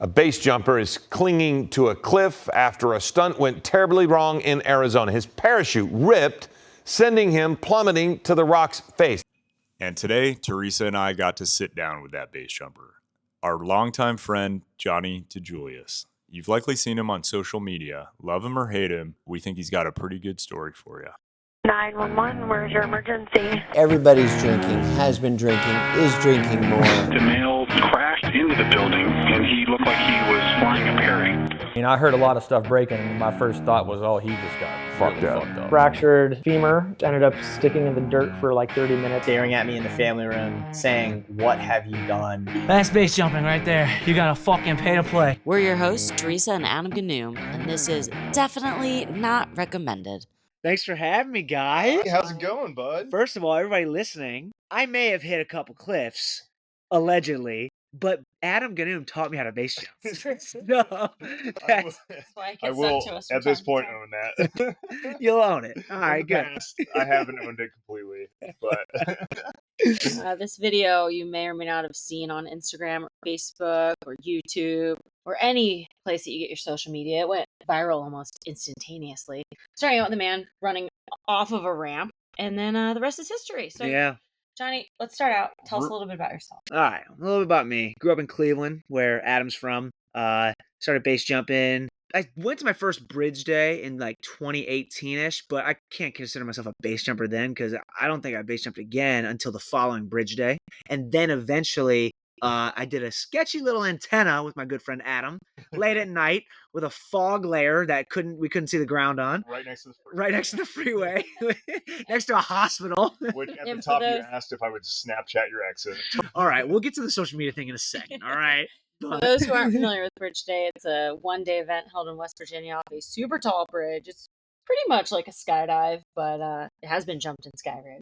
A base jumper is clinging to a cliff after a stunt went terribly wrong in Arizona. His parachute ripped, sending him plummeting to the rock's face. And today, Theresa and I got to sit down with that base jumper. Our longtime friend, Johnni DiJulius. You've likely seen him on social media. Love him or hate him, we think he's got a pretty good story for you. 911, where's your emergency? Everybody's drinking, has been drinking, is drinking more. The male crashed into the building, and he looked like he was flying a parry. I heard a lot of stuff breaking, and my first thought was, oh, he just got fucked up. Fractured femur, ended up sticking in the dirt for like 30 minutes. Staring at me in the family room, saying, "What have you done?" That's base jumping right there. You gotta fucking pay to play. We're your hosts, Theresa and Adam Ganoom, and this is definitely not recommended. Thanks for having me, guys. Hey, how's it going, bud? First of all, everybody listening, I may have hit a couple cliffs, allegedly, but Adam Ganoom taught me how to base jump. No, I will at this point own that. You'll own it. All right, good. I haven't owned it completely, but This video you may or may not have seen on Instagram or Facebook or YouTube or any place that you get your social media. It went viral almost instantaneously. Starting out with the man running off of a ramp, and then the rest is history. So, Yeah. Johnny, let's start out. Tell us a little bit about yourself. All right, a little bit about me. Grew up in Cleveland, where Adam's from. Started base jumping. I went to my first bridge day in like 2018-ish, but I can't consider myself a base jumper then because I don't think I base jumped again until the following bridge day. And then eventually I did a sketchy little antenna with my good friend Adam late at night with a fog layer that we couldn't see the ground on. Right next to the freeway. Right next to the freeway. Next to a hospital. Which at the top you asked if I would Snapchat your exit. All right, we'll get to the social media thing in a second. All right. For those who aren't familiar with Bridge Day, it's a one-day event held in West Virginia off a super tall bridge. It's pretty much like a skydive, but it has been jumped in Skyrim.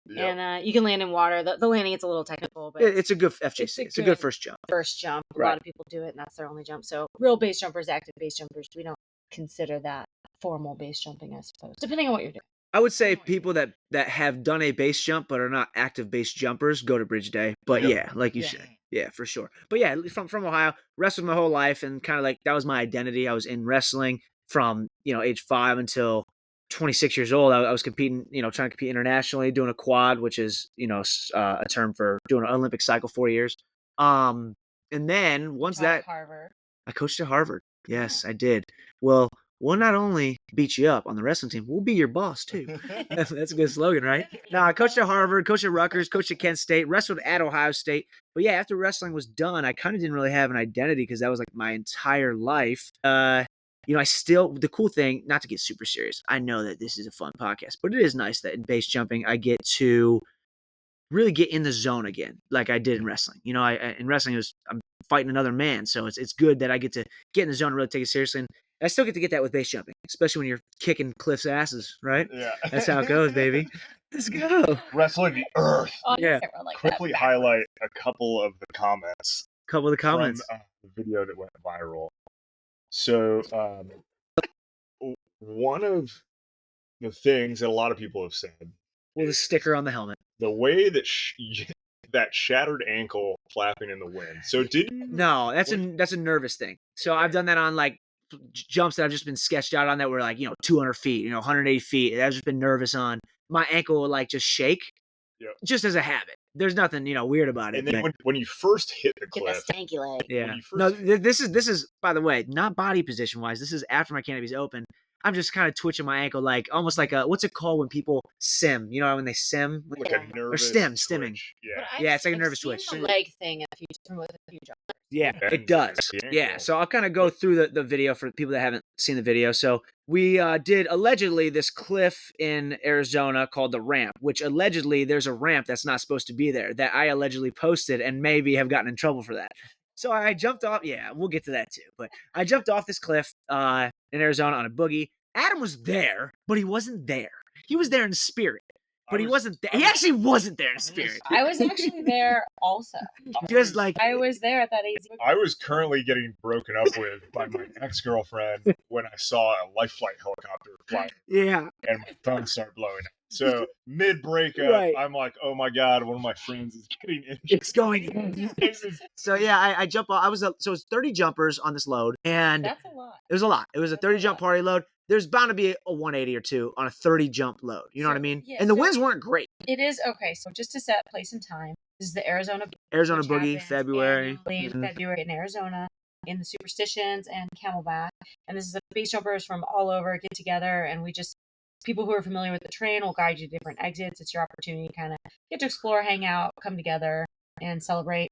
Yep. And you can land in water. The landing gets a little technical, but it's a good FJC. It's a good first jump. First jump. Right. A lot of people do it, and that's their only jump. So real base jumpers, active base jumpers, we don't consider that formal base jumping, I suppose, depending on what you're doing. I would say people that have done a base jump but are not active base jumpers go to Bridge Day. But yeah, like you said. Yeah, for sure. But yeah, from Ohio, wrestled my whole life, and kind of like that was my identity. I was in wrestling from age 5 until 26 years old. I was competing, trying to compete internationally, doing a quad, which is a term for doing an Olympic cycle 4 years. And then once that Harvard, I coached at Harvard. Yes, I did. Well, we'll not only beat you up on the wrestling team, we'll be your boss too. That's a good slogan, right? No, I coached at Harvard, coached at Rutgers, coached at Kent State, wrestled at Ohio State. But yeah, after wrestling was done, I kind of didn't really have an identity because that was like my entire life. I still, the cool thing, not to get super serious, I know that this is a fun podcast, but it is nice that in base jumping, I get to really get in the zone again, like I did in wrestling. In wrestling, I'm fighting another man, so it's good that I get to get in the zone and really take it seriously. And I still get to get that with base jumping, especially when you're kicking Cliff's asses, right? Yeah. That's how it goes, baby. Let's go. Wrestling the earth. Yeah. Like Quickly highlight a couple of the comments. From the video that went viral. So, one of the things that a lot of people have said. Well, the sticker on the helmet. The way that that shattered ankle flapping in the wind. So did you? No, that's a nervous thing. So I've done that on like jumps that I've just been sketched out on that were like 200 feet, 180 feet. I've just been nervous on. My ankle will like just shake, just as a habit. There's nothing weird about it. And then when you first hit the cliff, get the stanky leg. Yeah. No, this is by the way not body position wise. This is after my canopy's open. I'm just kind of twitching my ankle, like almost like a what's it called when people sim? When they sim, like a nervous or stimming. Yeah, it's like a nervous twitch. The leg thing, if you with a few jumps. Yeah, it does. Yeah, so I'll kind of go through the video for people that haven't seen the video. So we did allegedly this cliff in Arizona called the ramp, which allegedly there's a ramp that's not supposed to be there that I allegedly posted and maybe have gotten in trouble for that. So I jumped off. Yeah, we'll get to that too. But I jumped off this cliff in Arizona on a boogie. Adam was there, but he wasn't there. He was there in spirit. But he wasn't there. He actually wasn't there in spirit. I was actually there also. Just like I was there at that easy. I was currently getting broken up with by my ex-girlfriend when I saw a life flight helicopter fly. Yeah. And my phone started blowing up. So mid breakup, Right. I'm like, oh my god, one of my friends is getting injured. It's going. So yeah, I jump off. So it's 30 jumpers on this load, and That's a lot. it was a lot. It was a That's 30 a jump lot. party load. There's bound to be a 180 or two on a 30 jump load. You know what I mean? Yeah, And the so winds weren't great. It is okay. So just to set place and time, this is the Arizona Arizona which Boogie, happens February. annually in Mhm. February in Arizona, in the Superstitions and Camelback. And this is the base jumpers from all over get together, and we just people who are familiar with the terrain will guide you to different exits. It's your opportunity to kind of get to explore, hang out, come together, and celebrate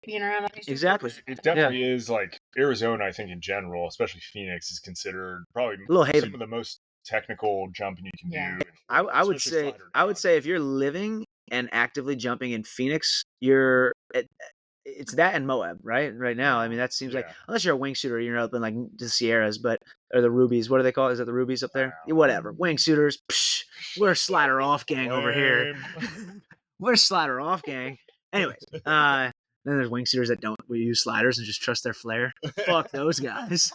being around a base jump. Exactly. It definitely is like Arizona, I think in general, especially Phoenix, is considered probably Little some haven. of the most technical jumping you can Yeah. do. I would Especially say slider if you're living and actively jumping in Phoenix, it's that and Moab, right? Right now, I mean, that seems like Yeah. unless you're a wingsuiter, you're up in like the Sierras, or the Rubies. What do they call it? Is that the Rubies up there? Yeah, whatever. Wingsuiters. Psh, we're a slider off gang over here. We're a slider off gang. Anyways, then there's wingsuiters that don't use sliders and just trust their flair. Fuck those guys.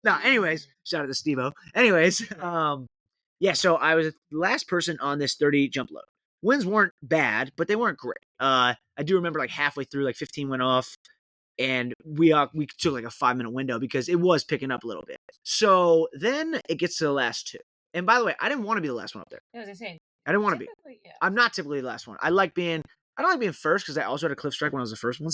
No, anyways, shout out to Steve-O. Anyways, yeah, so I was the last person on this 30 jump load. Winds weren't bad, but they weren't great. I do remember like halfway through, like 15 went off, and we took like a 5-minute window because it was picking up a little bit. So then it gets to the last two. And by the way, I didn't want to be the last one up there. It was insane. I didn't want to be. Typically, yeah. I'm not typically the last one. I don't like being first because I also had a cliff strike when I was the first one.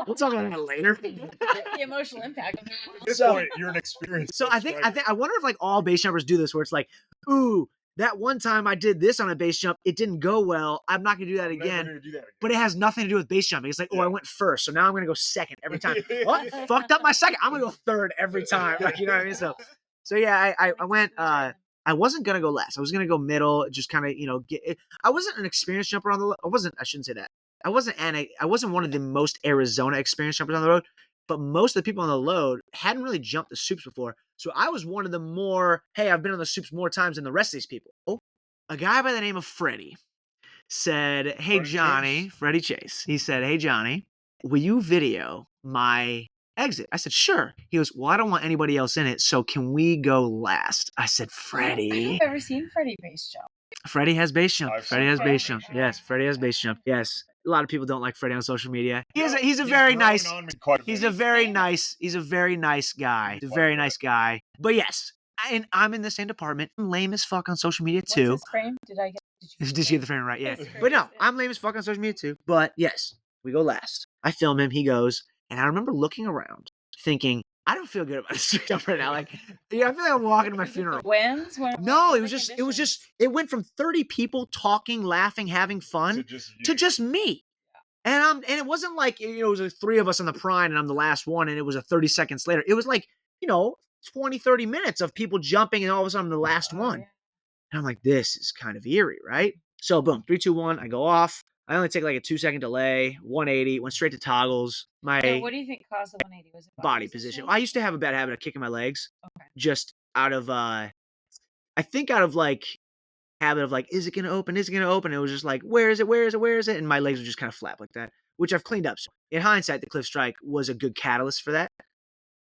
We'll talk about that later. The emotional impact. At this So- point, you're an experienced. So I wonder if like all base jumpers do this, where it's like, ooh, that one time I did this on a base jump, it didn't go well. I'm not gonna do that again. But it has nothing to do with base jumping. It's like, oh, I went first, so now I'm gonna go second every time. Oh, fucked up my second. I'm gonna go third every time. Like, you know what I mean? So yeah, I went. I wasn't gonna go last. I was gonna go middle, just kind of get it. I wasn't an experienced jumper on the. I shouldn't say that. I wasn't one of the most Arizona experienced jumpers on the road, but most of the people on the load hadn't really jumped the supes before. So I was one of the more, hey, I've been on the supes more times than the rest of these people. Oh, a guy by the name of Freddie said, hey, Johnny, Freddie Chase. He said, hey, Johnny, will you video my exit? I said, sure. He goes, well, I don't want anybody else in it, so can we go last? I said, Freddie. I've never seen Freddie base jump. Freddie has base jump. I've Freddie seen has Freddie base base jump. jump. Yes, Freddie has base jump. Yes. A lot of people don't like Freddie on social media. He's a He's very grown nice. on me quite a bit. He's a very nice guy. He's a very nice guy. But yes, and I'm in the same department. I'm lame as fuck on social media too. What's his frame? Did you Did you get the frame right? Yeah. Yes, But no, yes. I'm lame as fuck on social media too. But yes, we go last. I film him. He goes, and I remember looking around, thinking, I don't feel good about this jump right now. Like, I feel like I'm walking to my funeral. Winds? No, it went from 30 people talking, laughing, having fun to just me. And it wasn't like, it was like 3 of us on the prime and I'm the last one and it was a 30 seconds later. It was like, 20, 30 minutes of people jumping and all of a sudden I'm the last one. And I'm like, this is kind of eerie, right? So boom, 3, 2, 1, I go off. I only take like a 2-second delay, 180, went straight to toggles. My So what do you think caused the 180? Was it body position. I used to have a bad habit of kicking my legs. Okay. Just out of I think out of like habit of like, is it gonna open? Is it gonna open? It was just like, where is it? Where is it? Where is it? And my legs would just kind of flap like that, which I've cleaned up. So in hindsight, the cliff strike was a good catalyst for that.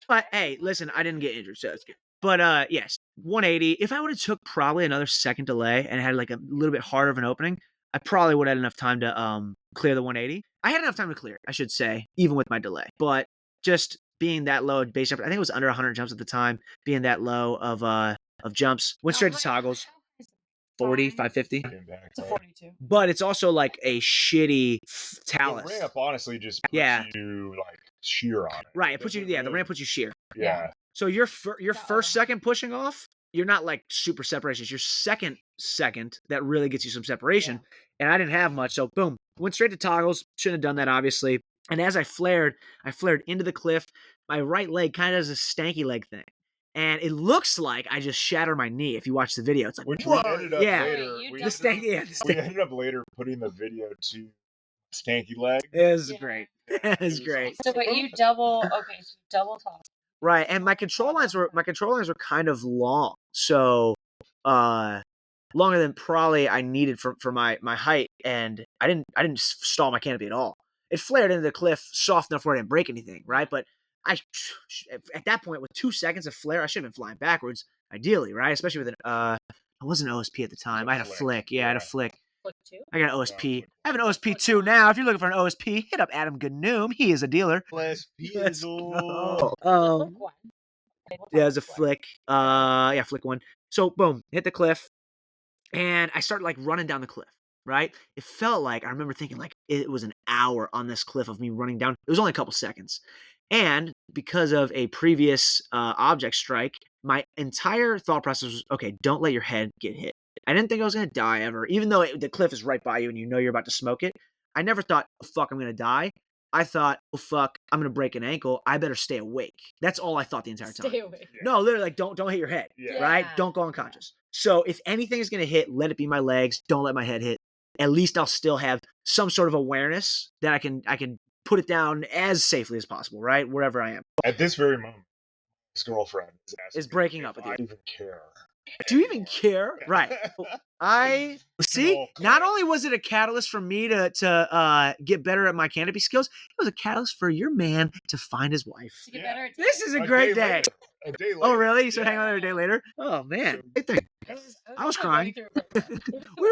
But hey, listen, I didn't get injured, so it's good. But yes, 180. If I would have took probably another second delay and had like a little bit harder of an opening, I probably would have had enough time to clear the 180. I had enough time to clear it, I should say, even with my delay. But just being that low base jump, I think it was under 100 jumps at the time, being that low of jumps, went straight to toggles. 40, 550. It's a 42. But it's also like a shitty talus. The ramp honestly just puts you like sheer on it. Right, it puts you. Yeah, the ramp puts you sheer. Yeah. So your first second pushing off, you're not like super separation. It's your second that really gets you some separation. And I didn't have much, so boom, went straight to toggles. Shouldn't have done that, obviously. And as I flared into the cliff. My right leg kind of does a stanky leg thing. And it looks like I just shattered my knee. If you watch the video, it's like, Which whoa, we ended up later. We We ended up later putting the video to stanky leg. It was great. It was great. So, but you double top. Right, and my control lines were kind of long, so longer than probably I needed for my height, and I didn't stall my canopy at all. It flared into the cliff soft enough where I didn't break anything, right? But at that point, with 2 seconds of flare, I should have been flying backwards, ideally, right? Especially with I wasn't an OSP at the time. I had a flick. Yeah, I had a flick. Flick 2? I got an OSP. I have an OSP 2 now. If you're looking for an OSP, hit up Adam Gnoom. He is a dealer. Let's go. Yeah, it was a flick. Yeah, flick 1. So boom, hit the cliff, and I started like running down the cliff. Right? It felt like I remember thinking like it was an hour on this cliff of me running down. It was only a couple seconds, and because of a previous object strike, my entire thought process was, okay, don't let your head get hit. I didn't think I was going to die ever, even though the cliff is right by you and you know you're about to smoke it. I never thought, oh, fuck, I'm going to die. I thought, oh, fuck, I'm going to break an ankle. I better stay awake. That's all I thought the entire time. Stay awake. No, literally, like, don't hit your head, right? Don't go unconscious. So if anything is going to hit, let it be my legs. Don't let my head hit. At least I'll still have some sort of awareness that I can put it down as safely as possible, right? Wherever I am. At this very moment, his girlfriend is breaking up with you. I even care. Do you even care? Right. I see. Not only was it a catalyst for me to get better at my canopy skills, it was a catalyst for your man to find his wife. To get better at This is a great day. A day later. Oh, really? You started hanging out a day later? Oh man, great thing. I was crying. we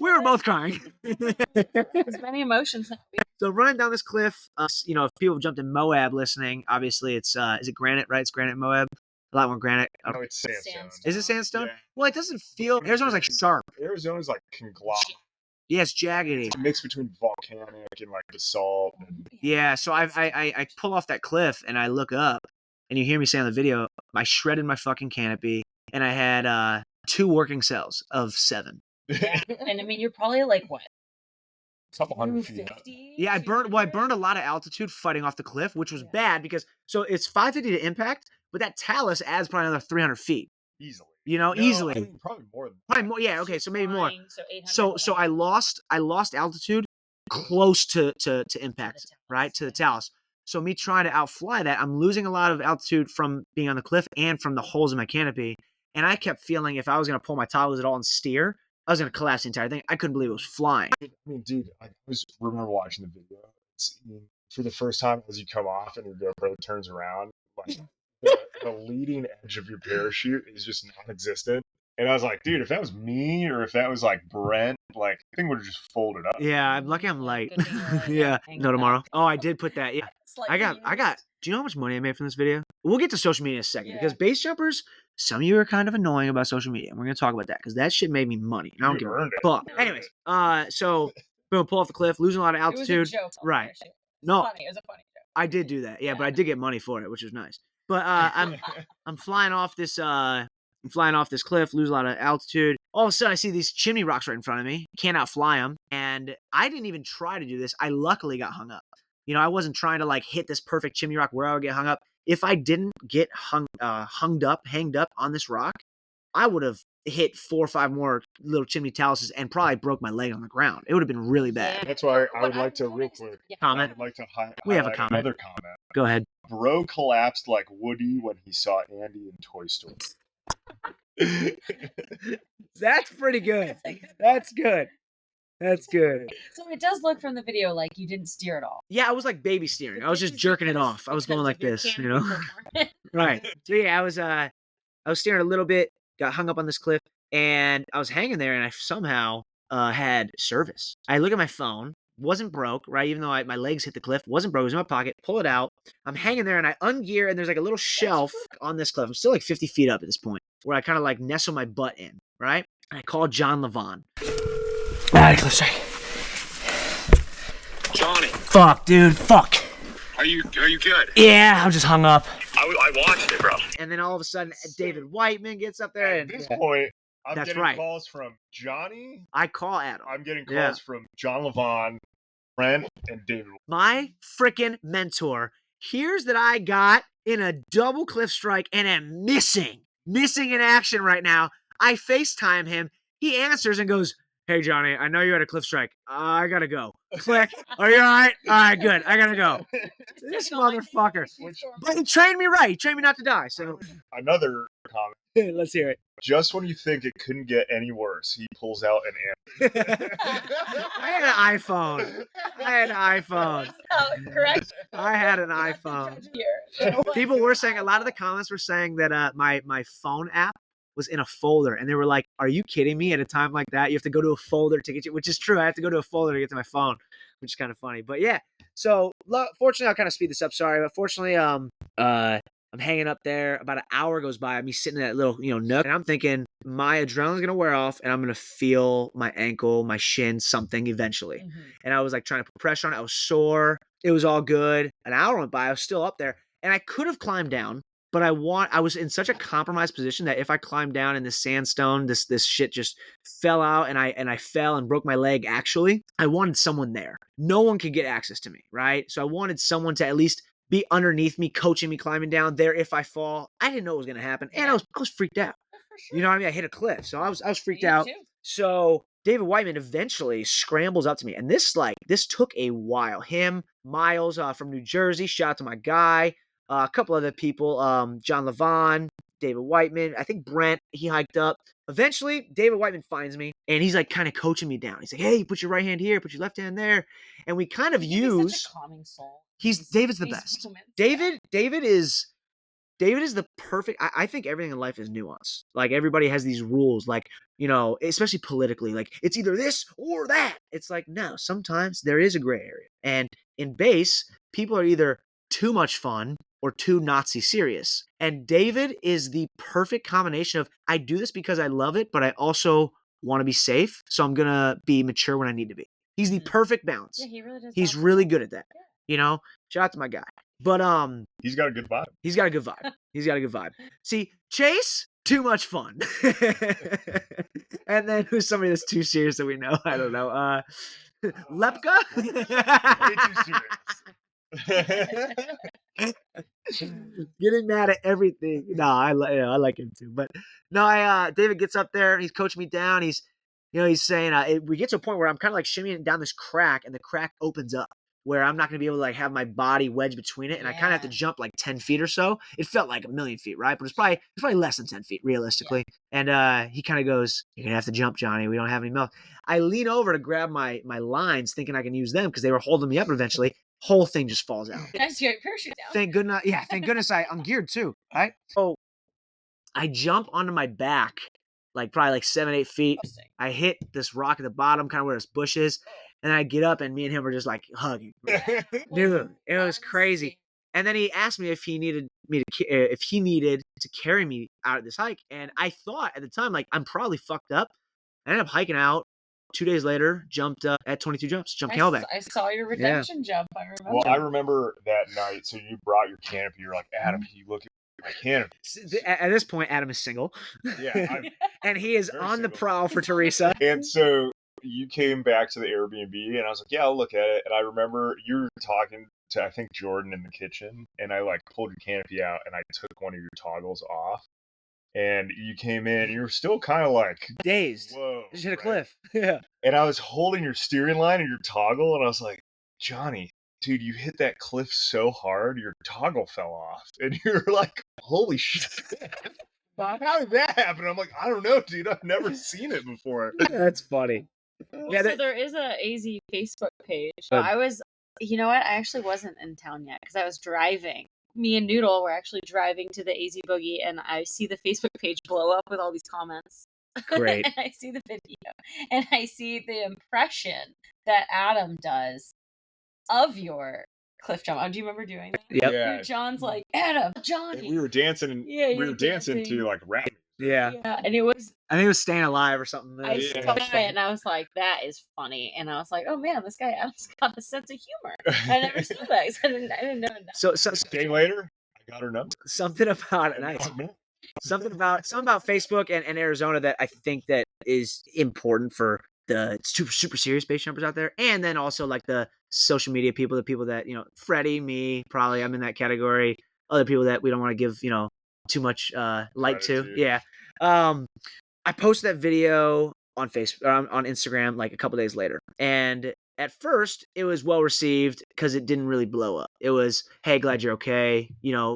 were both crying. There's many emotions. So running down this cliff, if people have jumped in Moab listening, obviously it's is it granite, right? It's granite Moab. A lot more granite. No, it's sandstone. Is it sandstone? Yeah. Well, it doesn't feel. Arizona's like sharp. Arizona's like conglomerate. Yeah, it's jaggedy. It's a mix between volcanic and like basalt. Yeah, so I pull off that cliff and I look up, and you hear me say on the video, I shredded my fucking canopy, and I had 2 working cells of 7. Yeah. And I mean, you're probably like what? A couple hundred feet. Yeah, I burned a lot of altitude fighting off the cliff, which was bad because so it's 550 to impact, but that talus adds probably another 300 feet. Easily. Easily. I mean, probably more than that. Probably more. Yeah. Okay. So maybe more. So So I lost altitude close to impact, right, to the talus. So me trying to outfly that, I'm losing a lot of altitude from being on the cliff and from the holes in my canopy. And I kept feeling if I was going to pull my toggle at all and steer, I was going to collapse the entire thing. I couldn't believe it was flying. I mean, dude, I remember watching the video. For the first time as you come off and your GoPro turns around, like the leading edge of your parachute is just non-existent. And I was like, dude, if that was me or if that was like Brent, like the thing would have just folded up. Yeah, I'm lucky I'm light. Yeah. No, tomorrow. Oh, I did put that. Yeah. I got. Do you know how much money I made from this video? We'll get to social media in a second because base jumpers, some of you are kind of annoying about social media. And we're going to talk about that because that shit made me money. I don't give a fuck. Anyways, so boom, pull off the cliff, losing a lot of altitude. It was a joke. Right. No. It was a funny joke. I did do that. Yeah, but I did get money for it, which was nice. But I'm flying off this cliff, lose a lot of altitude. All of a sudden, I see these chimney rocks right in front of me. Can't outfly them. And I didn't even try to do this. I luckily got hung up. I wasn't trying to like hit this perfect chimney rock where I would get hung up. If I didn't get hanged up on this rock, I would have hit 4 or 5 more little chimney taluses and probably broke my leg on the ground. It would have been really bad. Yeah, that's why I would like to real quick comment. I would like to highlight We have a comment. Another comment. Go ahead. Bro collapsed like Woody when he saw Andy in Toy Story. That's pretty good. That's good. That's good. So it does look from the video like you didn't steer at all. Yeah, I was like baby steering. I was just jerking it off. I was going like this, Right. So yeah, I was steering a little bit, got hung up on this cliff, and I was hanging there, and I somehow had service. I look at my phone, wasn't broke, right? Even though my legs hit the cliff, wasn't broke. It was in my pocket. Pull it out. I'm hanging there, and I ungear, and there's like a little shelf on this cliff. I'm still like 50 feet up at this point, where I kind of like nestle my butt in, right? And I call John Levon. Alright, cliff strike. Johnny, Fuck, dude. Fuck. are you good? Yeah, I'm just hung up. I watched it, bro. And then all of a sudden, David Whiteman gets up there. At this point, I'm That's getting right. calls from Johnny. I call Adam. I'm getting calls from John Levon, Brent, and David. My freaking mentor. Here's that I got in a double cliff strike and am missing in action right now. I FaceTime him. He answers and goes, "Hey, Johnny, I know you had a cliff strike. I gotta go." Click. Are you all right? All right, good. I gotta go. This motherfucker. But he trained me right. He trained me not to die. So Another comment. let's hear it. Just when you think it couldn't get any worse, he pulls out an I had an iPhone. Oh, correct. I had an iPhone. People were saying, a lot of the comments were saying that my phone app was in a folder, and they were like, "Are you kidding me? At a time like that, you have to go to a folder to get you," which is true. I have to go to a folder to get to my phone, which is kind of funny. But yeah, so fortunately, I'll kind of speed this up. Sorry, but fortunately, I'm hanging up there. About an hour goes by. Me sitting in that little, nook, and I'm thinking my adrenaline's gonna wear off, and I'm gonna feel my ankle, my shin, something eventually. Mm-hmm. And I was like trying to put pressure on it. I was sore. It was all good. An hour went by. I was still up there, and I could have climbed down, but I was in such a compromised position that if I climbed down in this sandstone, this shit just fell out, and I fell and broke my leg. Actually, I wanted someone there. No one could get access to me, right? So I wanted someone to at least be underneath me, coaching me, climbing down there if I fall. I didn't know what was going to happen, and I was freaked out. You know what I mean? I hit a cliff, so I was freaked out. Too. So David Whiteman eventually scrambles up to me, and this took a while. Him, Miles from New Jersey, shout out to my guy, a couple other people, John Levon, David Whiteman, I think Brent, he hiked up. Eventually, David Whiteman finds me, and he's like kind of coaching me down. He's like, "Hey, put your right hand here, put your left hand there," and we kind of use. He's such a calming soul. David's the best. David is the perfect. I think everything in life is nuance. Like everybody has these rules, like, especially politically, like it's either this or that. It's like, no, sometimes there is a gray area. And in base, people are either too much fun or too Nazi serious. And David is the perfect combination of, I do this because I love it, but I also want to be safe. So I'm going to be mature when I need to be. He's the perfect balance. Yeah, he really does. He's really good at that. Yeah. Shout out to my guy. But he's got a good vibe. He's got a good vibe. See, Chase, too much fun. And then who's somebody that's too serious that we know? I don't know. Lepka? Way too serious. Getting mad at everything. No, I like him too. But no, David gets up there and he's coaching me down. He's saying we get to a point where I'm kind of like shimmying down this crack, and the crack opens up, where I'm not going to be able to like have my body wedged between it. And I kind of have to jump like 10 feet or so. It felt like a million feet, right? But it's probably less than 10 feet realistically. Yeah. And he kind of goes, "You're going to have to jump, Johnny. We don't have any milk." I lean over to grab my lines thinking I can use them because they were holding me up eventually. Whole thing just falls out. Nice to get your parachute down. Thank goodness. Yeah. Thank goodness I'm geared too. Right. So I jump onto my back, like probably like 7-8 feet. I hit this rock at the bottom, kind of where this bush is. And then I get up, and me and him were just like hugging. Dude, it was crazy. And then he asked me if he needed to carry me out of this hike. And I thought at the time, like, I'm probably fucked up. I ended up hiking out. 2 days later, jumped up at 22 jumps, jumped Camelback. I saw your redemption jump. I remember. Well, I remember that night. So you brought your canopy. You're like, "Adam, can you look at my canopy?" At this point, Adam is single. Yeah. And he is on the prowl for Theresa. And so you came back to the Airbnb, and I was like, "Yeah, I'll look at it." And I remember you were talking to, I think, Jordan in the kitchen, and I like pulled your canopy out, and I took one of your toggles off. And you came in, and you were still kind of like dazed. Whoa. Just hit a cliff. Yeah. And I was holding your steering line and your toggle, and I was like, "Johnny, dude, you hit that cliff so hard, your toggle fell off." And you're like, "Holy shit. How did that happen?" I'm like, "I don't know, dude. I've never seen it before." That's funny. Yeah, so there is a AZ Facebook page. So I was, you know what? I actually wasn't in town yet because I was driving. Me and Noodle were actually driving to the AZ Boogie, and I see the Facebook page blow up with all these comments. Great. And I see the video, and I see the impression that Adam does of your cliff jump. Do you remember doing that? Yep. Yeah. John's like, "Adam, Johnny." And we were dancing, and we were dancing to like rap. Yeah. And it was. I think it was Staying Alive or something. I saw it, and I was like, "That is funny," and I was like, "Oh man, this guy Adam's got a sense of humor." I never saw that. I didn't know that. So day later, I got her number. Something about something about Facebook and Arizona that I think that is important for the super serious base jumpers out there, and then also like the social media people, the people that Freddie, me, probably I'm in that category. Other people that we don't want to give too much light to. Yeah. I posted that video on Facebook, on Instagram, like a couple days later, and at first it was well received because it didn't really blow up. It was, "Hey, glad you're okay."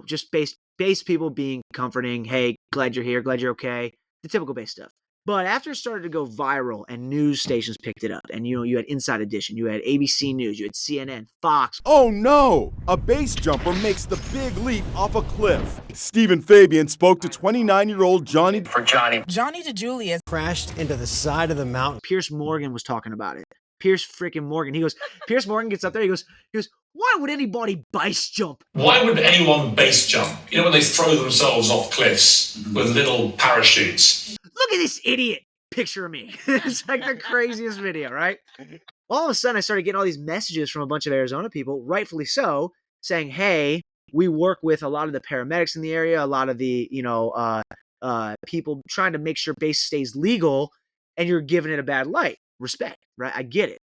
Just base people being comforting. "Hey, glad you're here. Glad you're okay." The typical base stuff. But after it started to go viral and news stations picked it up, and you had Inside Edition, you had ABC News, you had CNN, Fox. Oh no! A base jumper makes the big leap off a cliff. Stephen Fabian spoke to 29-year-old Johnny. Johnny DiJulius Crashed into the side of the mountain. Pierce Morgan was talking about it. Pierce freaking Morgan. He goes, Pierce Morgan gets up there, he goes, why would anybody base jump? Why would anyone base jump? You know when they throw themselves off cliffs with little parachutes? Look at this idiot picture of me. It's like the craziest video, right? All of a sudden, I started getting all these messages from a bunch of Arizona people, rightfully so, saying, hey, we work with a lot of the paramedics in the area, a lot of the, people trying to make sure base stays legal, and you're giving it a bad light. Respect, right? I get it.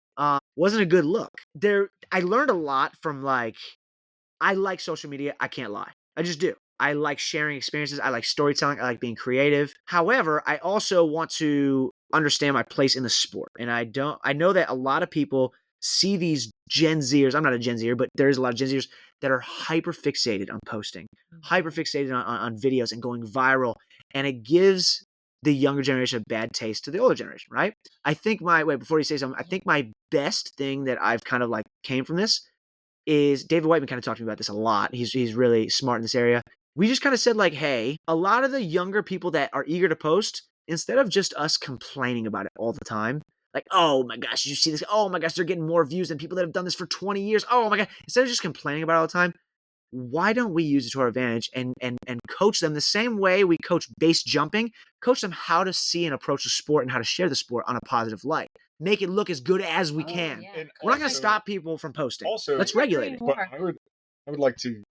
Wasn't a good look. I learned a lot from I like social media. I can't lie. I just do. I like sharing experiences. I like storytelling. I like being creative. However, I also want to understand my place in the sport. And I know that a lot of people see these Gen Zers. I'm not a Gen Zer, but there is a lot of Gen Zers that are hyper fixated on posting, hyper fixated on videos and going viral. And it gives the younger generation a bad taste to the older generation, right? I think before you say something, I think my best thing that I've kind of came from this is David Whiteman kind of talked to me about this a lot. He's really smart in this area. We just kind of said hey, a lot of the younger people that are eager to post, instead of just us complaining about it all the time, oh my gosh, did you see this? Oh my gosh, they're getting more views than people that have done this for 20 years. Oh my God. Instead of just complaining about it all the time, why don't we use it to our advantage and coach them the same way we coach base jumping, coach them how to see and approach the sport and how to share the sport on a positive light. Make it look as good as we can. Yeah. We're not going to stop people from posting. Also, let's regulate it. But I would like to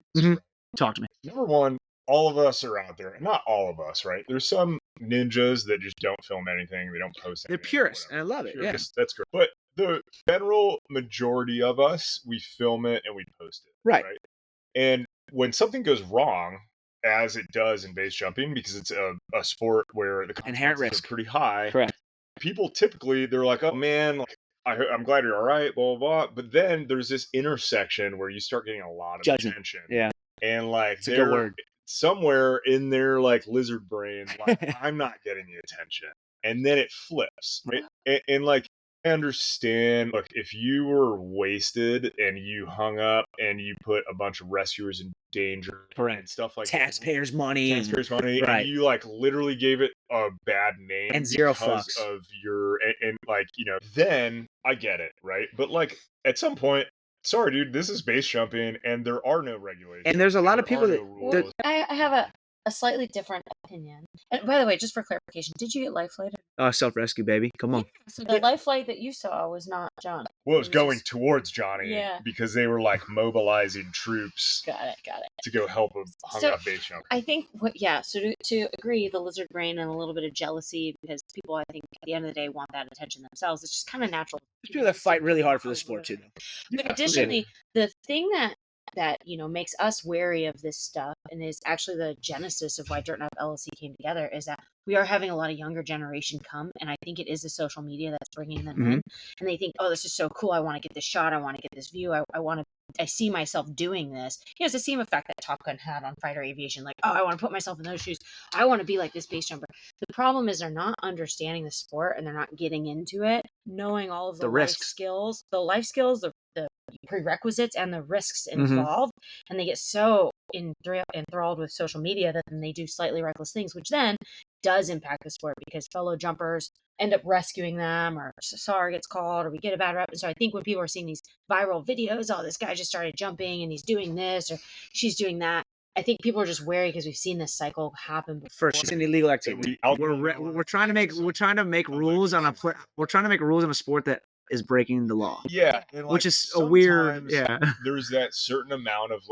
talk to me. Number one, all of us are out there, and not all of us, right? There's some ninjas that just don't film anything, they don't post anything. They're purists, and I love it. Purists, yeah, that's great. But the general majority of us, we film it and we post it. Right. And when something goes wrong, as it does in base jumping, because it's a sport where the inherent risk are pretty high. Correct. People typically, they're like, oh man, I'm glad you're all right, blah, blah, blah. But then there's this intersection where you start getting a lot of judgment. Attention. Yeah. And it's a good word. Somewhere in their lizard brain, I'm not getting the attention. And then it flips. Right? And I understand, look, if you were wasted and you hung up and you put a bunch of rescuers in danger and stuff like taxpayers' money, right? And you literally gave it a bad name and zero because fucks of your then I get it, right? But at some point, sorry, dude, this is base jumping and there are no regulations. And there's a lot of people that I have a slightly different opinion. And by the way, just for clarification, did you get life flighted? Self-rescue, baby. Come on. Yeah, so the life flight that you saw was not Johnny. Well, it was going towards Johnny. Yeah. Because they were mobilizing troops. Got it. To go help a hung up base jumper. I think so to agree, the lizard brain and a little bit of jealousy, because people, I think, at the end of the day want that attention themselves. It's just kind of natural. People that fight really hard for the sport too. But additionally, the thing that makes us wary of this stuff, and is actually the genesis of why Dirt Nap LLC came together, is that we are having a lot of younger generation come, and I think it is the social media that's bringing them in, and they think, oh, this is so cool, I want to get this shot, I want to get this view, I see myself doing this. It's the same effect that Top Gun had on fighter aviation, I want to put myself in those shoes, I want to be like this base jumper. The problem is they're not understanding the sport, and they're not getting into it, knowing all of the life skills, the prerequisites and the risks involved, and they get so enthralled with social media that then they do slightly reckless things, which then does impact the sport, because fellow jumpers end up rescuing them, or SAR gets called, or we get a bad rep. And so I think when people are seeing these viral videos, oh, this guy just started jumping and he's doing this or she's doing that, I think people are just wary because we've seen this cycle happen before. First, it's an illegal activity. We're trying to make rules on a sport that is breaking the law. Yeah, and which is a weird. Yeah, there's that certain amount of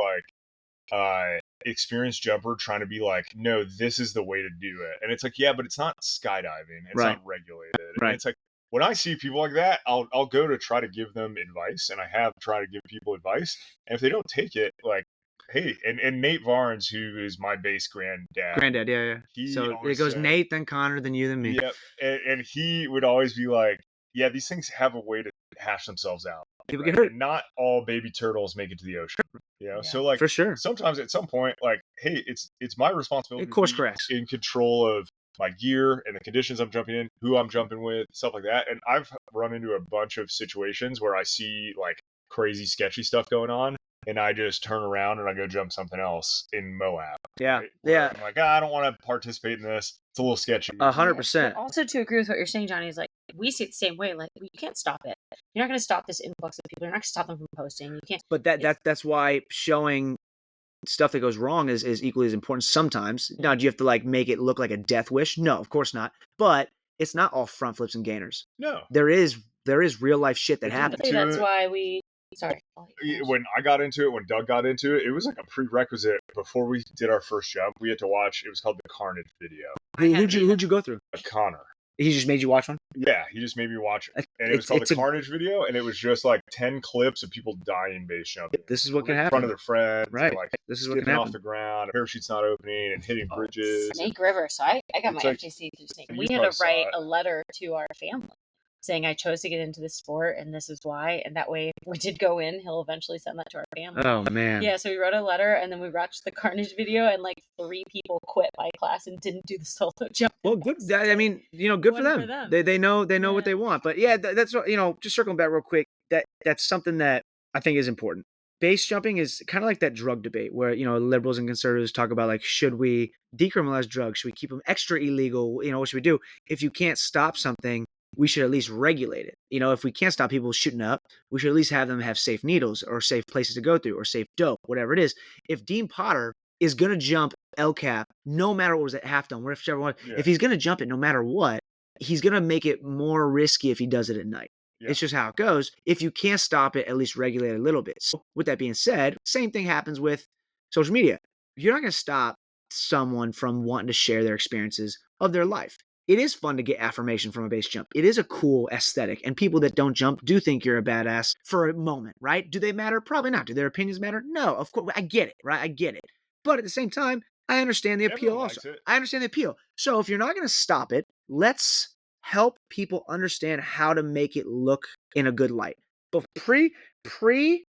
experienced jumper trying to be no, this is the way to do it, and it's yeah, but it's not skydiving. It's not regulated. Right. And it's when I see people like that, I'll go to try to give them advice, and I have tried to give people advice, and if they don't take it, hey, and Nate Varnes, who is my base granddad, yeah. So it goes Nate, then Connor, then you, then me. Yep, and he would always be yeah, these things have a way to hash themselves out. People get hurt. And not all baby turtles make it to the ocean. So for sure. Sometimes at some point, hey, it's my responsibility course to correct be in control of my gear and the conditions I'm jumping in, who I'm jumping with, stuff like that. And I've run into a bunch of situations where I see like crazy sketchy stuff going on, and I just turn around and I go jump something else in Moab. Yeah, right? Where yeah. I'm like, I don't want to participate in this. It's a little sketchy. 100%. But also to agree with what you're saying, Johnny, is like we see it the same way. Like you can't stop it. You're not going to stop this influx of people. You're not going to stop them from posting. You can't. But that's why showing stuff that goes wrong is equally as important sometimes. Now, do you have to like make it look like a death wish? No, of course not. But it's not all front flips and gainers. No. There is real life shit that happens. That's why we. Sorry. When I got into it, when Doug got into it, it was like a prerequisite before we did our first jump. We had to watch. It was called the Carnage video. Who'd you go through? Connor. He just made you watch one? Yeah, he just made me watch it. And it was called the Carnage video, and it was just like 10 clips of people dying base jumping. This is what can happen. In front of their friends. Right. Like, this is what can getting happen. off the ground, parachute's not opening, and hitting bridges. Snake River. So I got my FGC through Snake. We had to write a letter to our family saying I chose to get into this sport and this is why. And that way, if we did go in, he'll eventually send that to our family. Oh, man. Yeah, so we wrote a letter and then we watched the Carnage video and like 3 people quit my class and didn't do the solo jump. Well, good. I mean, good for them. They know what they want. But yeah, that's just circling back real quick. That's something that I think is important. Base jumping is kind of like that drug debate where, liberals and conservatives talk about like, should we decriminalize drugs? Should we keep them extra illegal? What should we do? If you can't stop something, we should at least regulate it. If we can't stop people shooting up, we should at least have them have safe needles or safe places to go through or safe dope, whatever it is. If Dean Potter is going to jump El Cap, no matter what was at half dome, whichever one, if he's going to jump it no matter what, he's going to make it more risky if he does it at night. Yeah. It's just how it goes. If you can't stop it, at least regulate it a little bit. So with that being said, same thing happens with social media. You're not going to stop someone from wanting to share their experiences of their life. It is fun to get affirmation from a base jump. It is a cool aesthetic. And people that don't jump do think you're a badass for a moment, right? Do they matter? Probably not. Do their opinions matter? No, of course. I get it, right? I get it. But at the same time, I understand the appeal also. I understand the appeal. So if you're not going to stop it, let's help people understand how to make it look in a good light. But pre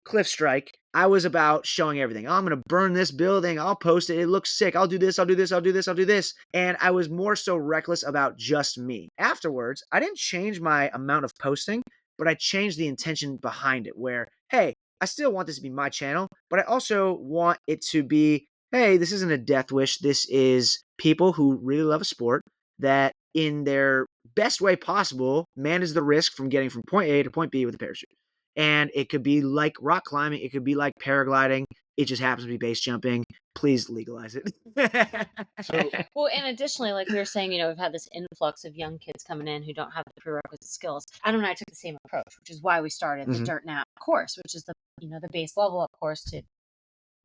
Cliff Strike, I was about showing everything. I'm going to burn this building. I'll post it. It looks sick. I'll do this. I'll do this. I'll do this. I'll do this. And I was more so reckless about just me. Afterwards, I didn't change my amount of posting, but I changed the intention behind it where, hey, I still want this to be my channel, but I also want it to be, hey, this isn't a death wish. This is people who really love a sport that in their best way possible manage the risk from getting from point A to point B with a parachute. And it could be like rock climbing. It could be like paragliding. It just happens to be base jumping. Please legalize it. Well, and additionally, like we were saying, we've had this influx of young kids coming in who don't have the prerequisite skills. Adam and I took the same approach, which is why we started the Dirt Nap course, which is the base level up course to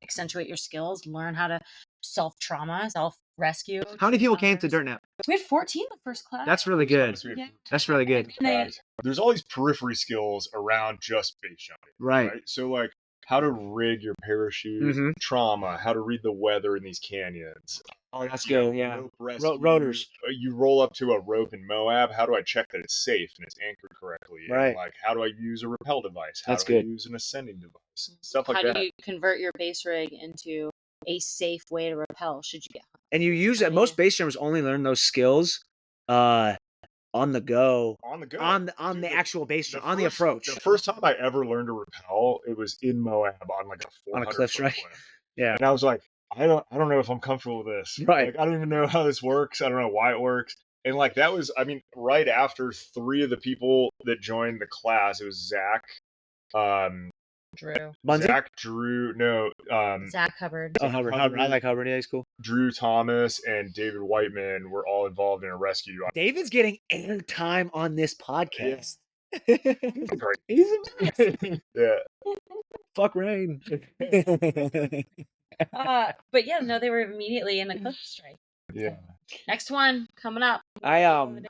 accentuate your skills, learn how to self-trauma, self-rescue. How many people came to Dirt Nap? We had 14 the first class. That's really good. Yeah. That's really good. There's all these periphery skills around just base jumping. Right. So like how to rig your parachute, trauma, how to read the weather in these canyons. Oh, that's good. Yeah. Rotors. You roll up to a rope in Moab. How do I check that it's safe and it's anchored correctly? Right. And like, how do I use a rappel device? How that's do I good. use an ascending device? Stuff like that. that. How do you convert your base rig into a safe way to rappel should you get hung? And you use that. Most base jumpers only learn those skills on the go. On the actual base jump, on the approach. The first time I ever learned to rappel, it was in Moab on like a 400 cliff strike. Yeah. And I was like, I don't know if I'm comfortable with this. Right. Like, I don't even know how this works. I don't know why it works. And like that was, right after 3 of the people that joined the class, it was Zach, Drew. Bundy? Zach, Drew, no. Zach Hubbard. Oh, Hubbard. I like Hubbard. Yeah, he's cool. Drew Thomas and David Whiteman were all involved in a rescue. David's getting airtime on this podcast. Yeah. Great. He's amazing. Yeah. Fuck rain. But yeah, no, they were immediately in the cliff strike. Yeah. Next one coming up. And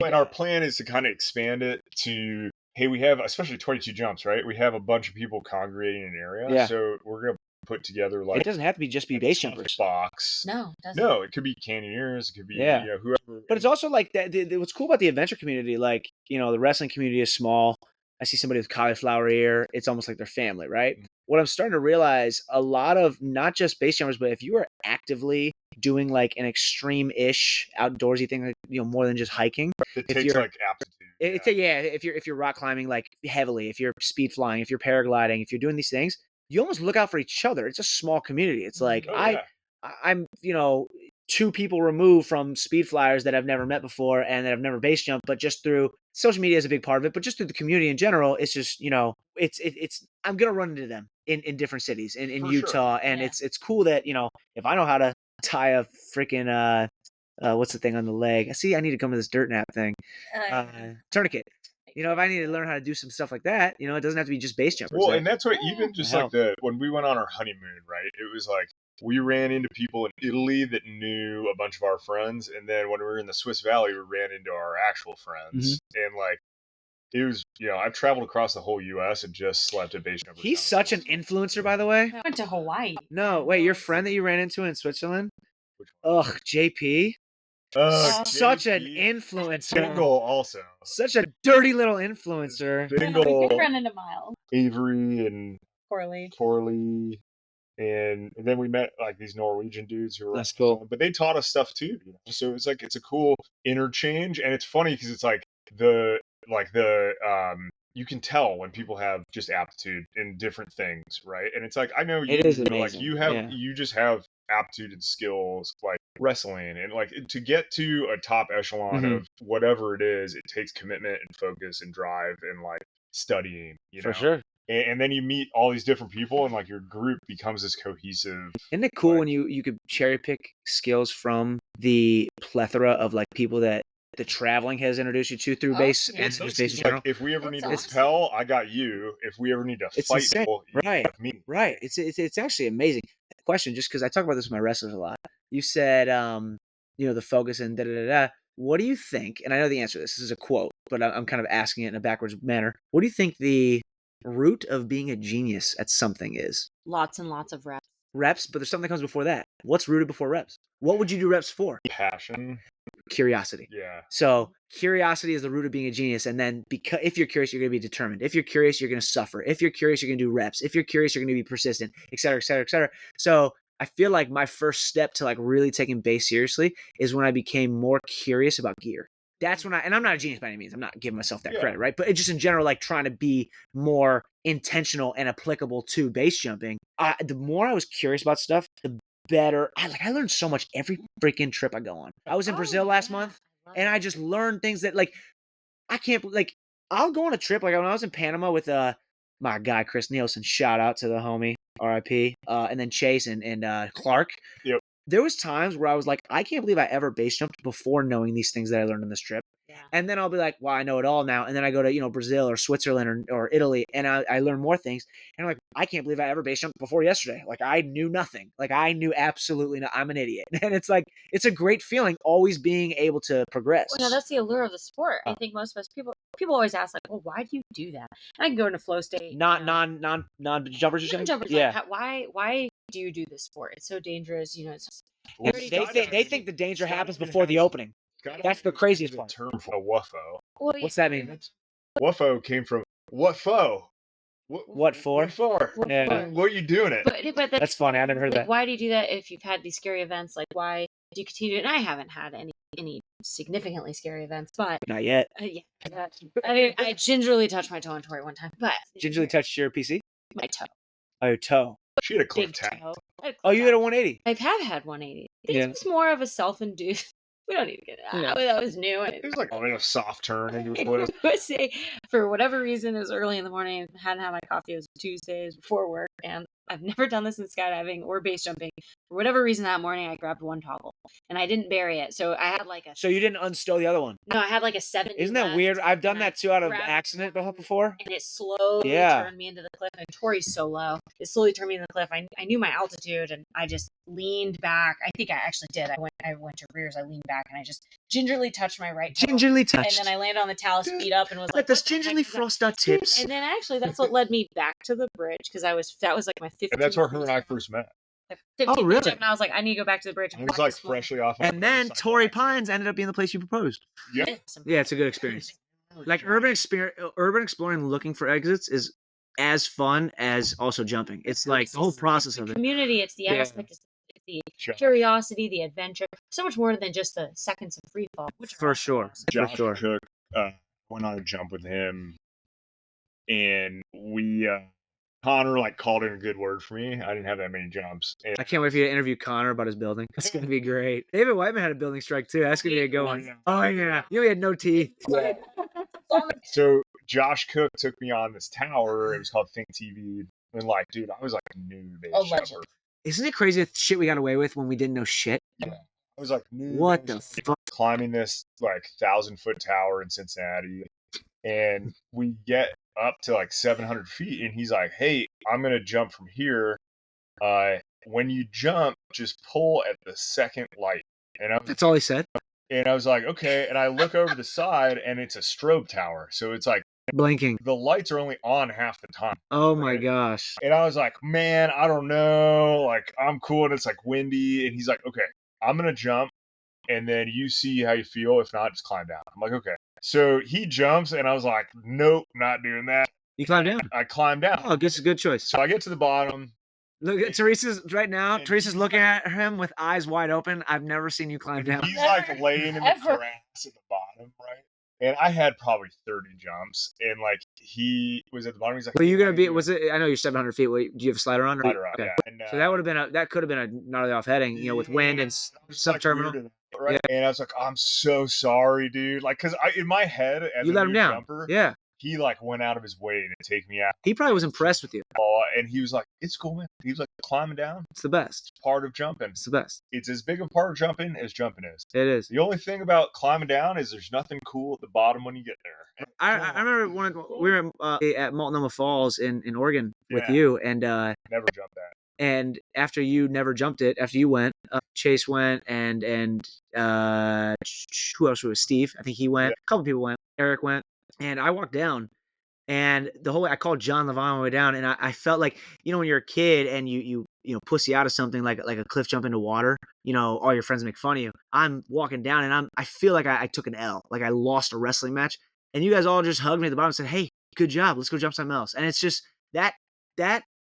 our plan is to kind of expand it to, hey, we have especially 22 jumps, right? We have a bunch of people congregating in an area. Yeah. So we're going to put together like. It doesn't have to be just be base jumpers. Box. No, it doesn't. No, it could be canyoneers. It could be whoever. But it's also like that. What's cool about the adventure community, like, the wrestling community is small. I see somebody with cauliflower ear, it's almost like their family, right? What I'm starting to realize, a lot of not just base jumpers, but if you are actively doing like an extreme-ish outdoorsy thing, like, more than just hiking, It if takes you're like aptitude. if you're rock climbing like heavily, if you're speed flying, if you're paragliding, if you're doing these things, you almost look out for each other. It's a small community. It's like I'm 2 people removed from speed flyers that I've never met before and that I've never base jumped, but just through social media is a big part of it, but just through the community in general, it's just, it's I'm gonna run into them in different cities in Utah. And it's cool that, if I know how to tie a freaking what's the thing on the leg? See, I need to come to this dirt nap thing. Tourniquet. If I need to learn how to do some stuff like that, it doesn't have to be just base jumpers. Well, and that's what even just like when we went on our honeymoon, right? It was like we ran into people in Italy that knew a bunch of our friends, and then when we were in the Swiss Valley, we ran into our actual friends, and like it was, I've traveled across the whole U.S. and just slept at base jumpers. He's such an influencer, by the way. I went to Hawaii. No, wait, your friend that you ran into in Switzerland? Ugh, JP. Such an influencer. Bingle also. Such a dirty little influencer. Bingle. Good friend into Miles. Avery and Corley. And then we met like these Norwegian dudes who were that's cool. But they taught us stuff too. So it's like it's a cool interchange, and it's funny because it's like you can tell when people have just aptitude in different things, right? And it's like I know you, it is amazing. Like you just have aptitude and skills like wrestling, and like to get to a top echelon of whatever it is, it takes commitment and focus and drive and like studying. For sure. And then you meet all these different people, and like your group becomes this cohesive. Isn't it cool when you could cherry pick skills from the plethora of like people that the traveling has introduced you to through base and just base in general? Like if we ever need to repel, I got you. If we ever need to fight people, you got me. Right. It's actually amazing. Question, just because I talk about this with my wrestlers a lot. You said the focus and da-da-da-da. What do you think, and I know the answer to this is a quote, but I'm kind of asking it in a backwards manner. What do you think the root of being a genius at something is? Lots and lots of reps. Reps, but there's something that comes before that. What's rooted before reps? What would you do reps for? Passion. Curiosity. Yeah. So curiosity is the root of being a genius. And then if you're curious, you're going to be determined. If you're curious, you're going to suffer. If you're curious, you're going to do reps. If you're curious, you're going to be persistent, et cetera, et cetera, et cetera. So I feel like my first step to like really taking base seriously is when I became more curious about gear. That's when and I'm not a genius by any means. I'm not giving myself that credit, right? But it just in general, like trying to be more intentional and applicable to base jumping. The more I was curious about stuff, the better. I learned so much every freaking trip I go on. I was in Brazil last month, and I just learned things that like I can't like. I'll go on a trip like when I was in Panama with my guy Chris Nielsen. Shout out to the homie, R.I.P. And then Chase and Clark. Yep. There was times where I was like, I can't believe I ever base jumped before knowing these things that I learned on this trip. Yeah. And then I'll be like, well, I know it all now. And then I go to, Brazil or Switzerland or Italy, and I learn more things. And I'm like, I can't believe I ever base jumped before yesterday. Like I knew nothing. Like I knew absolutely nothing. I'm an idiot. And it's like, it's a great feeling always being able to progress. Well, no, that's the allure of the sport. I think most of us people always ask like, well, why do you do that? And I can go into flow state. Non-jumpers. Non-jumpers. Yeah. Like, why do you do this sport? It's so dangerous. It's they think the danger happens before the opening. That's the craziest part. Term for a wuffo. Well, what's that mean? Wuffo came from what fo? What for? What for? Yeah. What are you doing it? But that's funny. I never heard that. Why do you do that if you've had these scary events? Like, why do you continue? And I haven't had any significantly scary events, but not yet. Yeah. I mean, I gingerly touched my toe on Tori one time, but gingerly touched your PC? My toe. Oh, your toe. She had a cliff tap. Oh, you had a 180. I have had 180. This was more of a self-induced. We don't need to get it. That was new. It was like a soft turn into I would say, for whatever reason, it was early in the morning. Hadn't had my coffee. It was Tuesdays before work, and I've never done this in skydiving or base jumping. For whatever reason, that morning I grabbed one toggle, and I didn't bury it. So I had like a. So you didn't unstow the other one? No, I had like a 70. Isn't that weird? I've done that too out of accident before. And it slowly turned me into the cliff. And Tori's so low. It slowly turned me into the cliff. I knew my altitude, and I just leaned back. I think I actually did. I went to rears. I leaned back, and I just gingerly touched my right toe. Gingerly touched. And then I landed on the talus, feet up, and was like, let us gingerly frost our tips. And then actually, that's what led me back to the bridge, because that was like my 15th. And that's where her and I first met. Oh, really? And I was like, I need to go back to the bridge. It was like freshly off. And then Torrey Pines ended up being the place you proposed. Yeah. Yeah, it's a good experience. Like urban exploring, looking for exits is as fun as also jumping. It's like the whole process of it. Community, it's the aspect, it's the curiosity, the adventure. So much more than just the seconds of free fall. Which For sure. Josh For sure. Cook, went on a jump with him, and we Connor like called in a good word for me. I didn't have that many jumps. And I can't wait for you to interview Connor about his building. That's gonna be great. David Whiteman had a building strike too. That's gonna be a good one. Oh yeah. You know he had no teeth. so Josh Cook took me on this tower. It was called Think TV. And like, dude, I was like new base jumper. Isn't it crazy the shit we got away with when we didn't know shit? Yeah. I was like new. What the fuck? Climbing this like 1,000-foot tower in Cincinnati. And we get up to like 700 feet, and he's like, "Hey, I'm gonna jump from here. When you jump, just pull at the second light." And That's all he said. And I was like, "Okay." And I look over the side, and it's a strobe tower, so it's like blinking. The lights are only on half the time. Oh my gosh! And I was like, "Man, I don't know. Like, I'm cool, and it's like windy." And he's like, "Okay, I'm gonna jump, and then you see how you feel. If not, just climb down." I'm like, "Okay." So he jumps, and I was like, "Nope, not doing that." You climb down? I climbed down. Oh, it's a good choice. So I get to the bottom. Look at Teresa's right now. Teresa's looking at him with eyes wide open. I've never seen you climb down. He's like laying in the grass at the bottom, right? And I had probably 30 jumps, and like he was at the bottom. He's like, "Well, you gonna be? Was it? I know you're 700 feet. Do you have a slider on? Slider on, okay. yeah. And, so that would have been that could have been a gnarly off heading, with wind and sub-terminal. Right? Yeah. And I was like, "I'm so sorry, dude." Like, cause in my head, as you let him down. Jumper, yeah. He like went out of his way to take me out. He probably was impressed with you. And he was like, "It's cool, man." He was like, "Climbing down. It's the best. It's part of jumping. It's the best. It's as big a part of jumping as jumping is. It is. The only thing about climbing down is there's nothing cool at the bottom when you get there." I remember we were at Multnomah Falls in Oregon with you, and never jumped that. And after you never jumped it, after you went, Chase went, and who else was Steve? I think he went. A couple people went. Eric went, and I walked down. And I called John Levine on the way down, and I felt like, when you're a kid and you pussy out of something like a cliff jump into water, all your friends make fun of you. I'm walking down, and I feel like I took an L, like I lost a wrestling match, and you guys all just hugged me at the bottom and said, "Hey, good job, let's go jump something else." And it's just that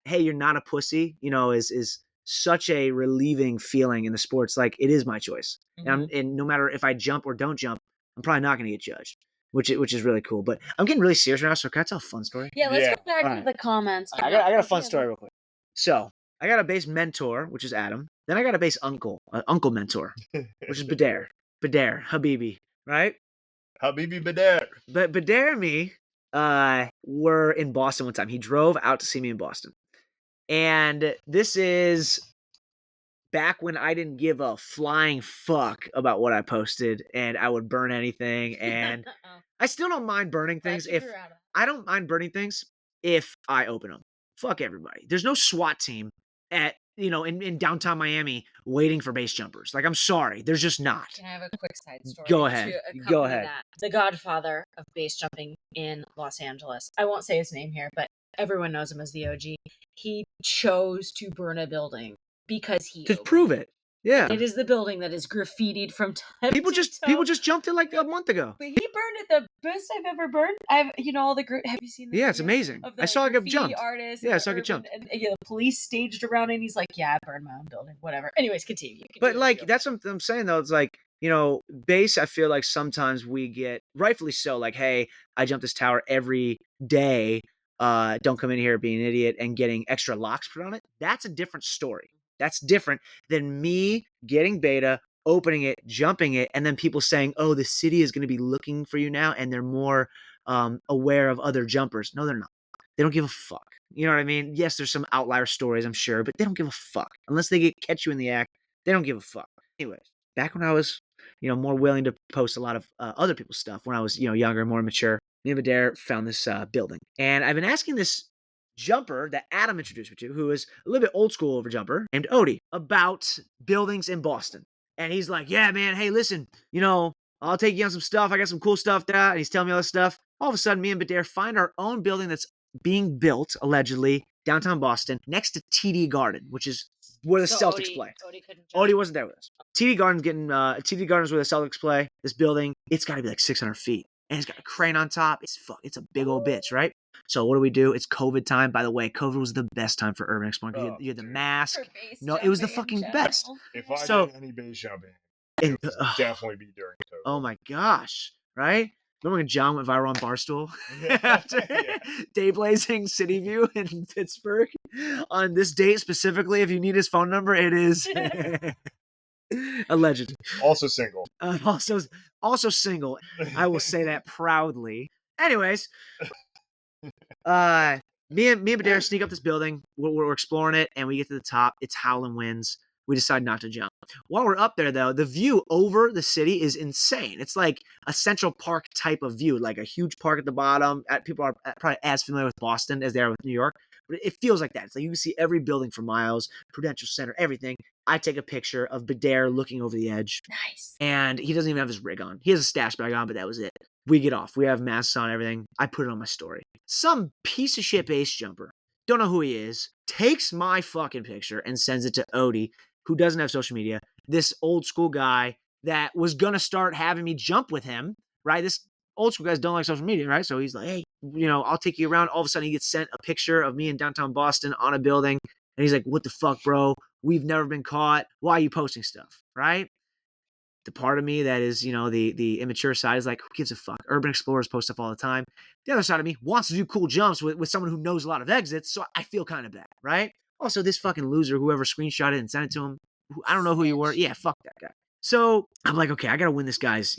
hey, you're not a pussy, is such a relieving feeling in the sports. Like, it is my choice, and no matter if I jump or don't jump, I'm probably not going to get judged. Which is really cool. But I'm getting really serious right now, so can I tell a fun story? Yeah, let's go back to the comments. I got a fun story real quick. So I got a base mentor, which is Adam. Then I got a base uncle mentor, which is Bader, Habibi, right? Habibi Bader. But Bader and me were in Boston one time. He drove out to see me in Boston. And this is back when I didn't give a flying fuck about what I posted, and I would burn anything. And I still don't mind burning things if I open them. Fuck everybody. There's no SWAT team at in downtown Miami waiting for base jumpers. Like, I'm sorry, there's just not. Can I have a quick side story? Go ahead. Go ahead. That? The godfather of base jumping in Los Angeles. I won't say his name here, but everyone knows him as the OG. He chose to burn a building because to prove it. Yeah. It is the building that is graffitied from time people just jumped it like a month ago. But he burned it the best I've ever burned. All the have you seen? Yeah, it's amazing. I saw it get jumped. Yeah, I saw it get jumped. And the police staged around it, and he's like, "Yeah, I burned my own building, whatever." Anyways, continue. But like, that's what I'm saying though. It's like, base, I feel like sometimes we get, rightfully so, like, "Hey, I jump this tower every day. Don't come in here being an idiot and getting extra locks put on it." That's a different story. That's different than me getting beta, opening it, jumping it, and then people saying, "Oh, the city is going to be looking for you now, and they're more aware of other jumpers." No, they're not. They don't give a fuck. You know what I mean? Yes, there's some outlier stories, I'm sure, but they don't give a fuck. Unless they catch you in the act, they don't give a fuck. Anyways, back when I was, more willing to post a lot of other people's stuff, when I was, younger, more mature, me and Adair found this building. And I've been asking this jumper that Adam introduced me to, who is a little bit old school over jumper, named Odie, about buildings in Boston. And he's like, "Yeah, man, hey, listen, I'll take you on some stuff. I got some cool stuff there." And he's telling me all this stuff. All of a sudden, me and Bader find our own building that's being built, allegedly, downtown Boston, next to TD Garden, which is where the Celtics play. Odie wasn't there with us. TD Garden's where the Celtics play. This building, it's got to be like 600 feet. and it's got a crane on top. It's a big old bitch, right? So what do? It's COVID time. By the way, COVID was the best time for urban exploring. You had the mask. No, it was the fucking best. If I So, did any base jumping, and, it would definitely be during COVID. oh my gosh, right? Remember when John went viral on Barstool after day blazing City View in Pittsburgh? On this date specifically, if you need his phone number, it is allegedly. Also single. Also single. I will say that proudly. Anyways, me and Badera sneak up this building. We're exploring it, and we get to the top. It's howling winds. We decide not to jump. While we're up there, though, the view over the city is insane. It's like a Central Park type of view, like a huge park at the bottom. People are probably as familiar with Boston as they are with New York, but it feels like that. It's like you can see every building for miles, Prudential Center, everything. I take a picture of Badera looking over the edge. Nice. And he doesn't even have his rig on. He has a stash bag on, but that was it. We get off. We have masks on, everything. I put it on my story. Some piece of shit base jumper, don't know who he is, takes my fucking picture and sends it to Odie, who doesn't have social media, this old school guy that was going to start having me jump with him, right? This old school guys don't like social media, right? So he's like, hey, I'll take you around. All of a sudden he gets sent a picture of me in downtown Boston on a building. And he's like, what the fuck, bro? We've never been caught. Why are you posting stuff, right? The part of me that is, the immature side is like, who gives a fuck? Urban explorers post stuff all the time. The other side of me wants to do cool jumps with someone who knows a lot of exits, so I feel kind of bad, right? Also, this fucking loser, whoever screenshot it and sent it to him, I don't know who you were. Yeah, fuck that guy. So I'm like, okay, I got to win this guy's,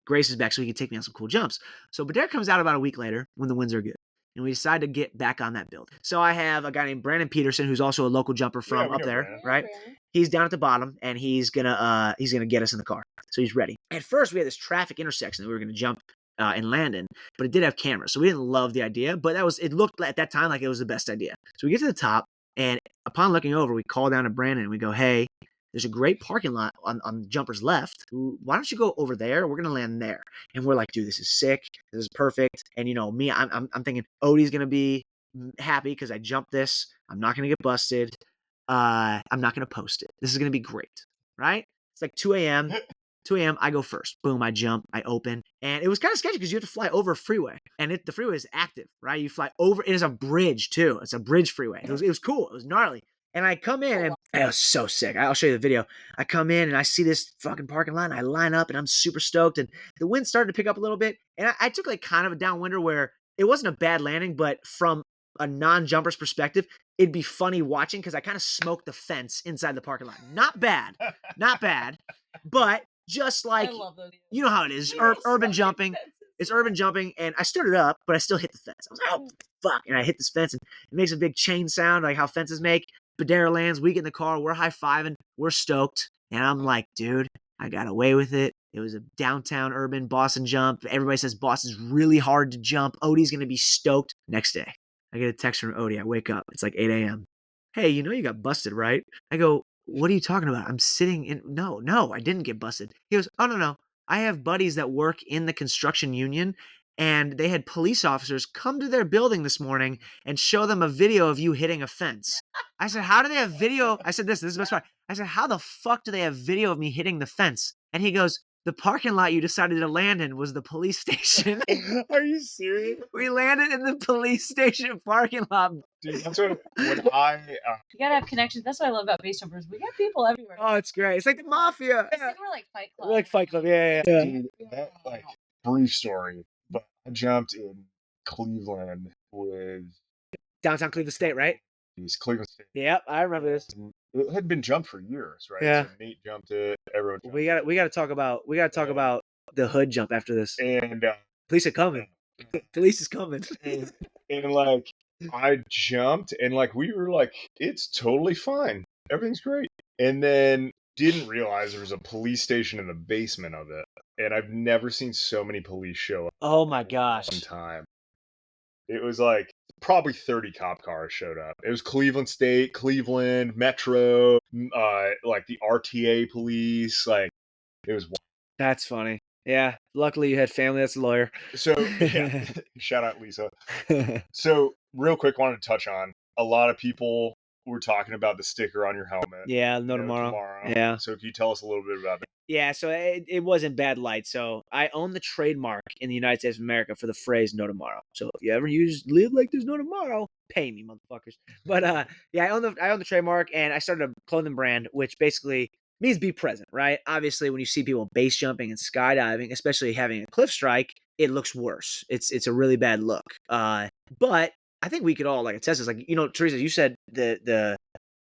graces back so he can take me on some cool jumps. So Badera comes out about a week later when the winds are good. And we decide to get back on that build. So I have a guy named Brandon Peterson, who's also a local jumper from up there, Brandon. Right? He's down at the bottom, and he's gonna get us in the car. So he's ready. At first, we had this traffic intersection that we were gonna jump and land in, but it did have cameras, so we didn't love the idea. But it looked at that time like it was the best idea. So we get to the top, and upon looking over, we call down to Brandon and we go, "Hey, there's a great parking lot on Jumper's left. Why don't you go over there? We're gonna land there." And we're like, dude, this is sick. This is perfect. And me, I'm thinking Odie's gonna be happy because I jumped this. I'm not gonna get busted. I'm not gonna post it. This is gonna be great, right? It's like 2 a.m. 2 a.m. I go first. Boom, I jump, I open. And it was kind of sketchy because you have to fly over a freeway. And the freeway is active, right? You fly over. It is a bridge, too. It's a bridge freeway. It was cool. It was gnarly. And I come in, and it was so sick. I'll show you the video. I come in, and I see this fucking parking lot, and I line up, and I'm super stoked. And the wind started to pick up a little bit. And I took like kind of a downwinder where it wasn't a bad landing, but from a non-jumper's perspective, it'd be funny watching because I kind of smoked the fence inside the parking lot. Not bad. Not bad. But just like, you know how it is, urban jumping. It's urban jumping, and I stood it up, but I still hit the fence. I was like, oh, fuck. And I hit this fence, and it makes a big chain sound, like how fences make. Badera lands, we get in the car, we're high-fiving, we're stoked. And I'm like, dude, I got away with it. It was a downtown urban Boston jump. Everybody says Boston's really hard to jump. Odie's going to be stoked. Next day, I get a text from Odie. I wake up. It's like 8 a.m. Hey, you got busted, right? I go, what are you talking about? I'm sitting in. No, I didn't get busted. He goes, oh, no. I have buddies that work in the construction union, and they had police officers come to their building this morning and show them a video of you hitting a fence. I said, how do they have video? I said, this is the best part. I said, how the fuck do they have video of me hitting the fence? And he goes, the parking lot you decided to land in was the police station. Are you serious? We landed in the police station parking lot. Dude, that's when I... You gotta have connections. That's what I love about base jumpers. We got people everywhere. Oh, it's great. It's like the mafia. I think we're like Fight Club. We're like Fight Club, yeah. Dude, that, brief story, but I jumped in Cleveland with... Downtown Cleveland State, right? It's Cleveland State. Yep, I remember this. It had been jumped for years, right? Yeah. So Nate jumped it. Everyone jumped we got to talk about the hood jump after this. And police are coming. Police is coming. and I jumped, and we were like, it's totally fine. Everything's great. And then didn't realize there was a police station in the basement of it. And I've never seen so many police show up. Oh my gosh. One time. It was probably 30 cop cars showed up. It was Cleveland State, Cleveland, Metro, the RTA police. It was wild. That's funny. Yeah. Luckily you had family that's a lawyer. So, yeah. Shout out Lisa. So, real quick, wanted to touch on a lot of people were talking about the sticker on your helmet. Yeah, no tomorrow. Yeah. So, can you tell us a little bit about that? Yeah, so it was in bad light. So I own the trademark in the United States of America for the phrase "no tomorrow." So if you ever use "live like there's no tomorrow," pay me, motherfuckers. But yeah, I own the trademark, and I started a clothing brand, which basically means be present, right? Obviously, when you see people base jumping and skydiving, especially having a cliff strike, it looks worse. It's a really bad look. But I think we could all like attest this. Like, Teresa, you said the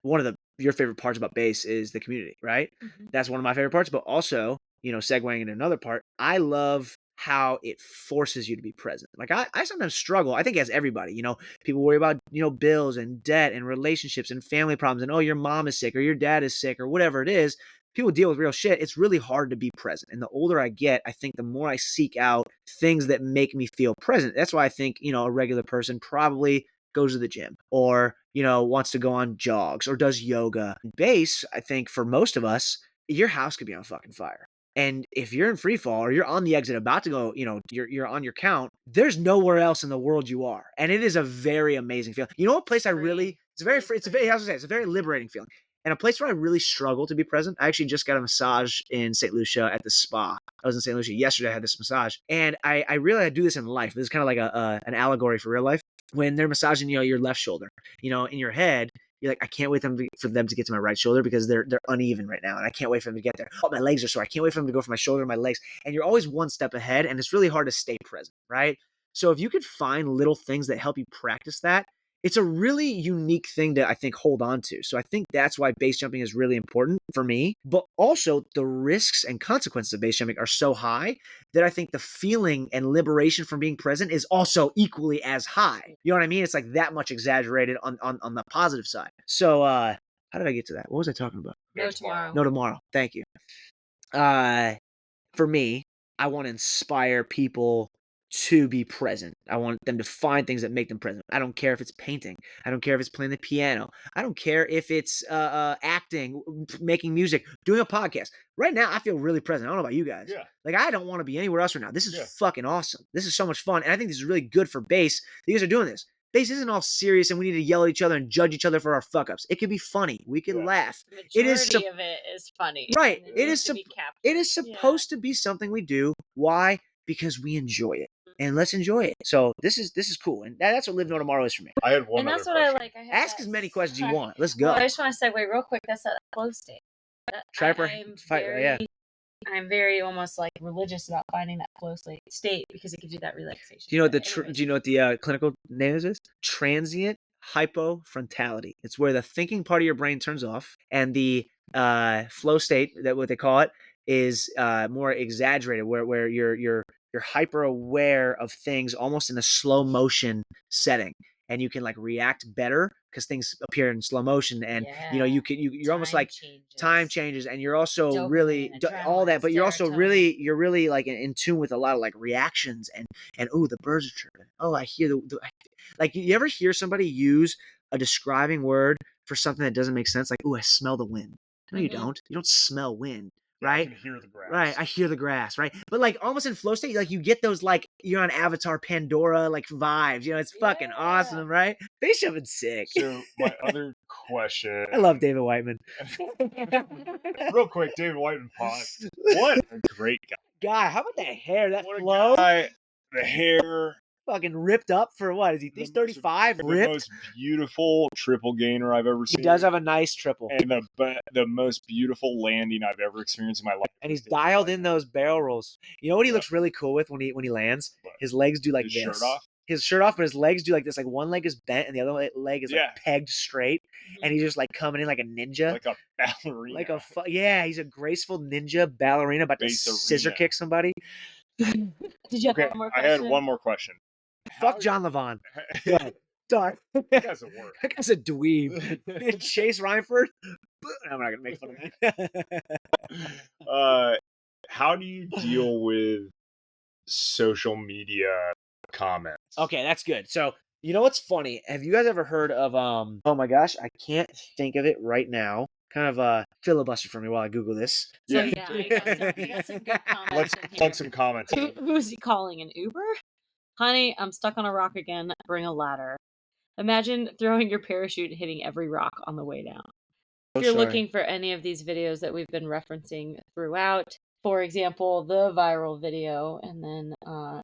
one of your favorite parts about base is the community, right? That's one of my favorite parts. But also, segueing into another part, I love how it forces you to be present. Like I sometimes struggle. I think as everybody, people worry about, bills and debt and relationships and family problems and, oh, your mom is sick or your dad is sick or whatever it is. People deal with real shit. It's really hard to be present. And the older I get, I think the more I seek out things that make me feel present. That's why I think, a regular person probably goes to the gym or, wants to go on jogs or does yoga. Base, I think for most of us, your house could be on fucking fire. And if you're in free fall or you're on the exit about to go, you're on your count, there's nowhere else in the world you are. And it is a very amazing feeling. You know what place I really, it's a very liberating feeling. And a place where I really struggle to be present. I actually just got a massage in St. Lucia at the spa. I was in St. Lucia yesterday. I had this massage. And I really do this in life. This is kind of like an allegory for real life. When they're massaging, your left shoulder, in your head, you're like, I can't wait for them to get to my right shoulder because they're uneven right now. And I can't wait for them to get there. Oh, my legs are sore. I can't wait for them to go from my shoulder to my legs. And you're always one step ahead. And it's really hard to stay present, right? So if you could find little things that help you practice that, it's a really unique thing to, I think, hold on to. So I think that's why base jumping is really important for me. But also the risks and consequences of base jumping are so high that I think the feeling and liberation from being present is also equally as high. You know what I mean? It's like that much exaggerated on the positive side. So how did I get to that? What was I talking about? No tomorrow. No tomorrow. Thank you. For me, I want to inspire people to be present. I want them to find things that make them present. I don't care if it's painting. I don't care if it's playing the piano. I don't care if it's acting, making music, doing a podcast. Right now, I feel really present. I don't know about you guys. Yeah. Like, I don't want to be anywhere else right now. This is fucking awesome. This is so much fun. And I think this is really good for bass that you guys are doing this. Bass isn't all serious and we need to yell at each other and judge each other for our fuck ups. It can be funny. We can laugh. The majority of it is funny. Right. It is supposed to be something we do. Why? Because we enjoy it. And let's enjoy it. So this is cool. And that's what Live No Tomorrow is for me. I had one. And that's what I like. Ask as many questions you want. Let's go. Well, I just want to segue real quick. That's that flow state. Trapper. I'm very almost like religious about finding that flow state because it gives you that relaxation. Do you know what the clinical name is? Transient hypofrontality. It's where the thinking part of your brain turns off, and the flow state, that what they call it, is more exaggerated, where you're hyper aware of things almost in a slow motion setting, and you can like react better because things appear in slow motion, and you're almost like time changes, and you're also Dopamine, really all that, but you're also serotonin. really like in tune with a lot of like reactions and oh, the birds are chirping. Oh, I hear like, you ever hear somebody use a describing word for something that doesn't make sense? Like, oh, I smell the wind. No, you don't. You don't smell wind. Right? I can hear the grass. Right. I hear the grass. Right. But like almost in flow state, like you get those like you're on Avatar Pandora like vibes. It's fucking awesome, right? Base jumping's sick. So my other question. I love David Whiteman. Real quick, David Whiteman pause. What a great guy. God, how about that hair? That flow? The hair. Fucking ripped up for what? Is he? He's 35. The Ripped. most beautiful triple gainer I've ever seen. He does have a nice triple. And the most beautiful landing I've ever experienced in my life. And he's dialed in those barrel rolls. You know what he looks really cool with when he lands? His legs do like His this. shirt off? His shirt off, but his legs do like this. Like one leg is bent and the other leg is like pegged straight. And he's just like coming in like a ninja. Like a ballerina. He's a graceful ninja ballerina about to scissor kick somebody. Did you have one more question? I had one more question. Fuck John Levon. Go ahead. Sorry. That guy's a work. That guy's a dweeb. Chase Reinford. I'm not gonna make fun of that. How do you deal with social media comments? Okay, that's good. So you know what's funny? Have you guys ever heard of oh my gosh, I can't think of it right now. Kind of filibuster for me while I Google this. So I got some good comments. Let's some comments. Who's he calling? An Uber? Honey, I'm stuck on a rock again. Bring a ladder. Imagine throwing your parachute and hitting every rock on the way down. If you're looking for any of these videos that we've been referencing throughout, for example, the viral video, and then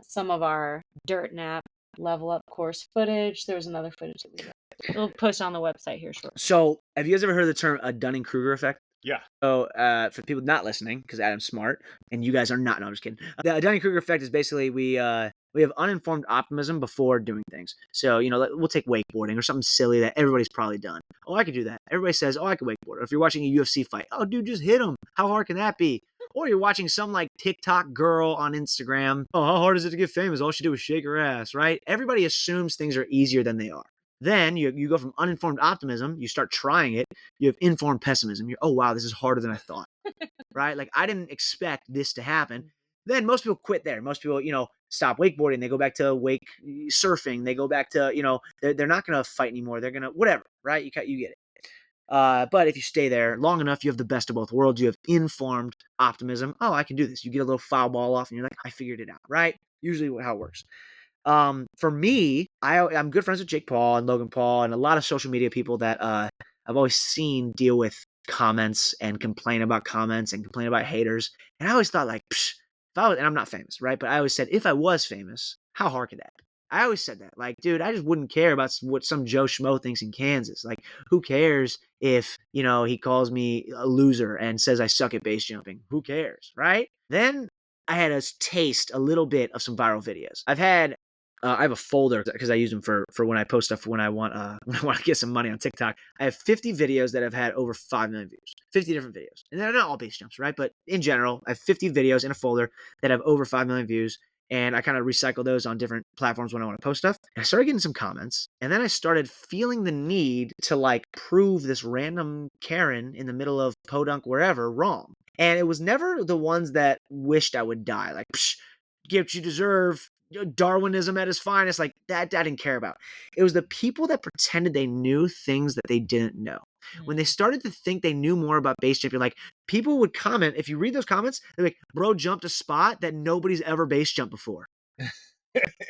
some of our Dirt Nap level up course footage. There was another footage that we'll post on the website here shortly. So, have you guys ever heard the term a Dunning-Kruger effect? Yeah. So, for people not listening, because Adam's smart and you guys are not, no, I'm just kidding. The Dunning-Kruger effect is basically we have uninformed optimism before doing things. So, we'll take wakeboarding or something silly that everybody's probably done. Oh, I could do that. Everybody says, oh, I can wakeboard. Or if you're watching a UFC fight, oh, dude, just hit him. How hard can that be? Or you're watching some like TikTok girl on Instagram. Oh, how hard is it to get famous? All she did was shake her ass, right? Everybody assumes things are easier than they are. Then you go from uninformed optimism, you start trying it, you have informed pessimism. You're, oh, wow, this is harder than I thought, right? Like, I didn't expect this to happen. Then most people quit there. Most people, stop wakeboarding. They go back to wake surfing. They go back to, they're not going to fight anymore. They're going to, whatever, right? You get it. But if you stay there long enough, you have the best of both worlds. You have informed optimism. Oh, I can do this. You get a little foul ball off and you're like, I figured it out, right? Usually how it works. For me, I'm good friends with Jake Paul and Logan Paul and a lot of social media people that I've always seen deal with comments and complain about comments and complain about haters. And I always thought like, psh, and I'm not famous, right? But I always said, if I was famous, how hard could that be? I always said that. Like, dude, I just wouldn't care about what some Joe Schmo thinks in Kansas. Like, who cares if, he calls me a loser and says I suck at base jumping? Who cares, right? Then I had a taste a little bit of some viral videos. I have a folder because I use them for when I post stuff when I want to get some money on TikTok. I have 50 videos that have had over 5 million views. 50 different videos. And they're not all base jumps, right? But in general, I have 50 videos in a folder that have over 5 million views. And I kind of recycle those on different platforms when I want to post stuff. And I started getting some comments. And then I started feeling the need to like prove this random Karen in the middle of Podunk wherever wrong. And it was never the ones that wished I would die. Like, psh, get what you deserve. Darwinism at its finest, like that I didn't care about. It was the people that pretended they knew things that they didn't know. When they started to think they knew more about base jumping, like people would comment, if you read those comments, they're like, bro jumped a spot that nobody's ever base jumped before.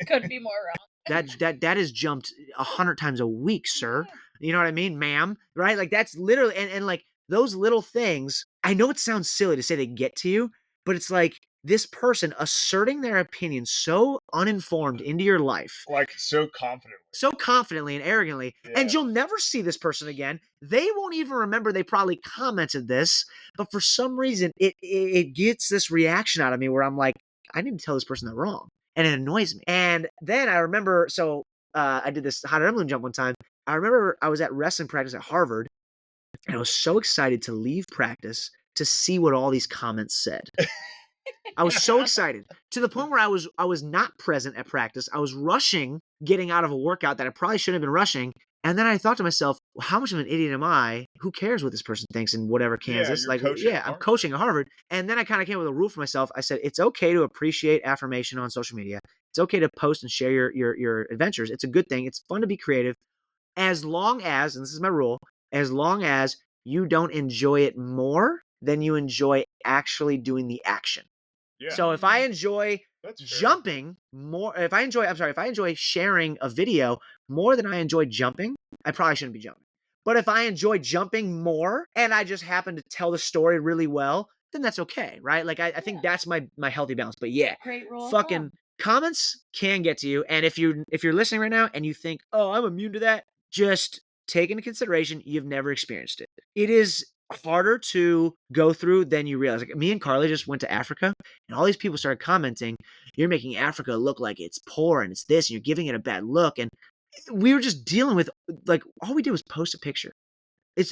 Could be more wrong. That is jumped 100 times a week, sir. You know what I mean, ma'am? Right? Like that's literally, and like those little things, I know it sounds silly to say they get to you, but it's like this person asserting their opinion so uninformed into your life. Like so confidently and arrogantly. Yeah. And you'll never see this person again. They won't even remember they probably commented this, but for some reason it gets this reaction out of me where I'm like, I need to tell this person they're wrong. And it annoys me. And then I remember, I did this hot air balloon jump one time. I remember I was at wrestling practice at Harvard and I was so excited to leave practice to see what all these comments said. I was so excited to the point where I was not present at practice. I was rushing, getting out of a workout that I probably shouldn't have been rushing. And then I thought to myself, well, how much of an idiot am I? Who cares what this person thinks in whatever Kansas? I'm coaching at Harvard. And then I kind of came up with a rule for myself. I said, it's okay to appreciate affirmation on social media. It's okay to post and share your adventures. It's a good thing. It's fun to be creative. As long as, and this is my rule, as long as you don't enjoy it more than you enjoy actually doing the action. Yeah. So if I enjoy jumping more, if I enjoy sharing a video more than I enjoy jumping, I probably shouldn't be jumping. But if I enjoy jumping more and I just happen to tell the story really well, then that's okay, right? Like I think that's my healthy balance. But yeah, great rule. Fucking comments can get to you. And if you're listening right now and you think, oh, I'm immune to that, just take into consideration you've never experienced it. It is harder to go through than you realize. Like me and Carly just went to Africa and all these people started commenting, you're making Africa look like it's poor and it's this and you're giving it a bad look. And we were just dealing with, like, all we did was post a picture.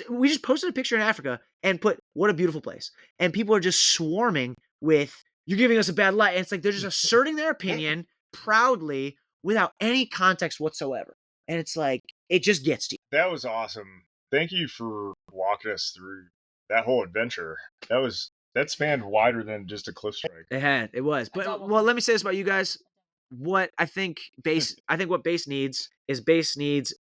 We just posted a picture in Africa and put, what a beautiful place. And people are just swarming with, you're giving us a bad light. And it's like, they're just asserting their opinion proudly without any context whatsoever. And it's like, it just gets to you. That was awesome. Thank you for walking us through that whole adventure. That spanned wider than just a cliff strike. It was. But well, let me say this about you guys. What I think what base needs is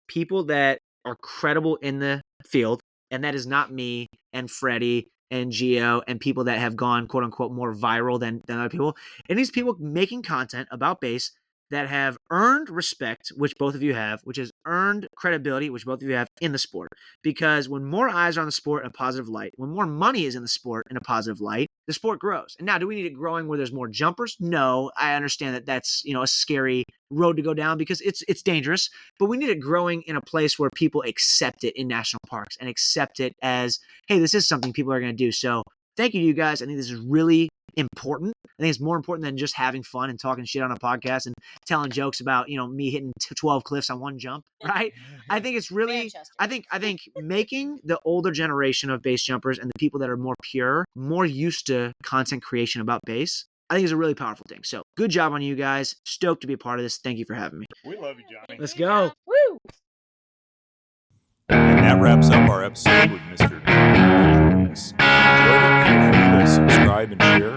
people that are credible in the field, and that is not me and Freddie and Gio and people that have gone quote unquote more viral than other people. And these people making content about base that have earned respect, which both of you have, which has earned credibility, which both of you have in the sport. Because when more eyes are on the sport in a positive light, when more money is in the sport in a positive light, the sport grows. And now, do we need it growing where there's more jumpers? No, I understand that that's, a scary road to go down because it's dangerous, but we need it growing in a place where people accept it in national parks and accept it as, hey, this is something people are going to do. So thank you to you guys. I think this is really important. I think it's more important than just having fun and talking shit on a podcast and telling jokes about, me hitting 12 cliffs on one jump, right? I think it's really, I think making the older generation of base jumpers and the people that are more pure, more used to content creation about base, I think is a really powerful thing. So good job on you guys. Stoked to be a part of this. Thank you for having me. We love you, Johnny. Let's go. Woo! And that wraps up our episode with Mr. DiJulius. If you enjoyed it, feel free to subscribe and share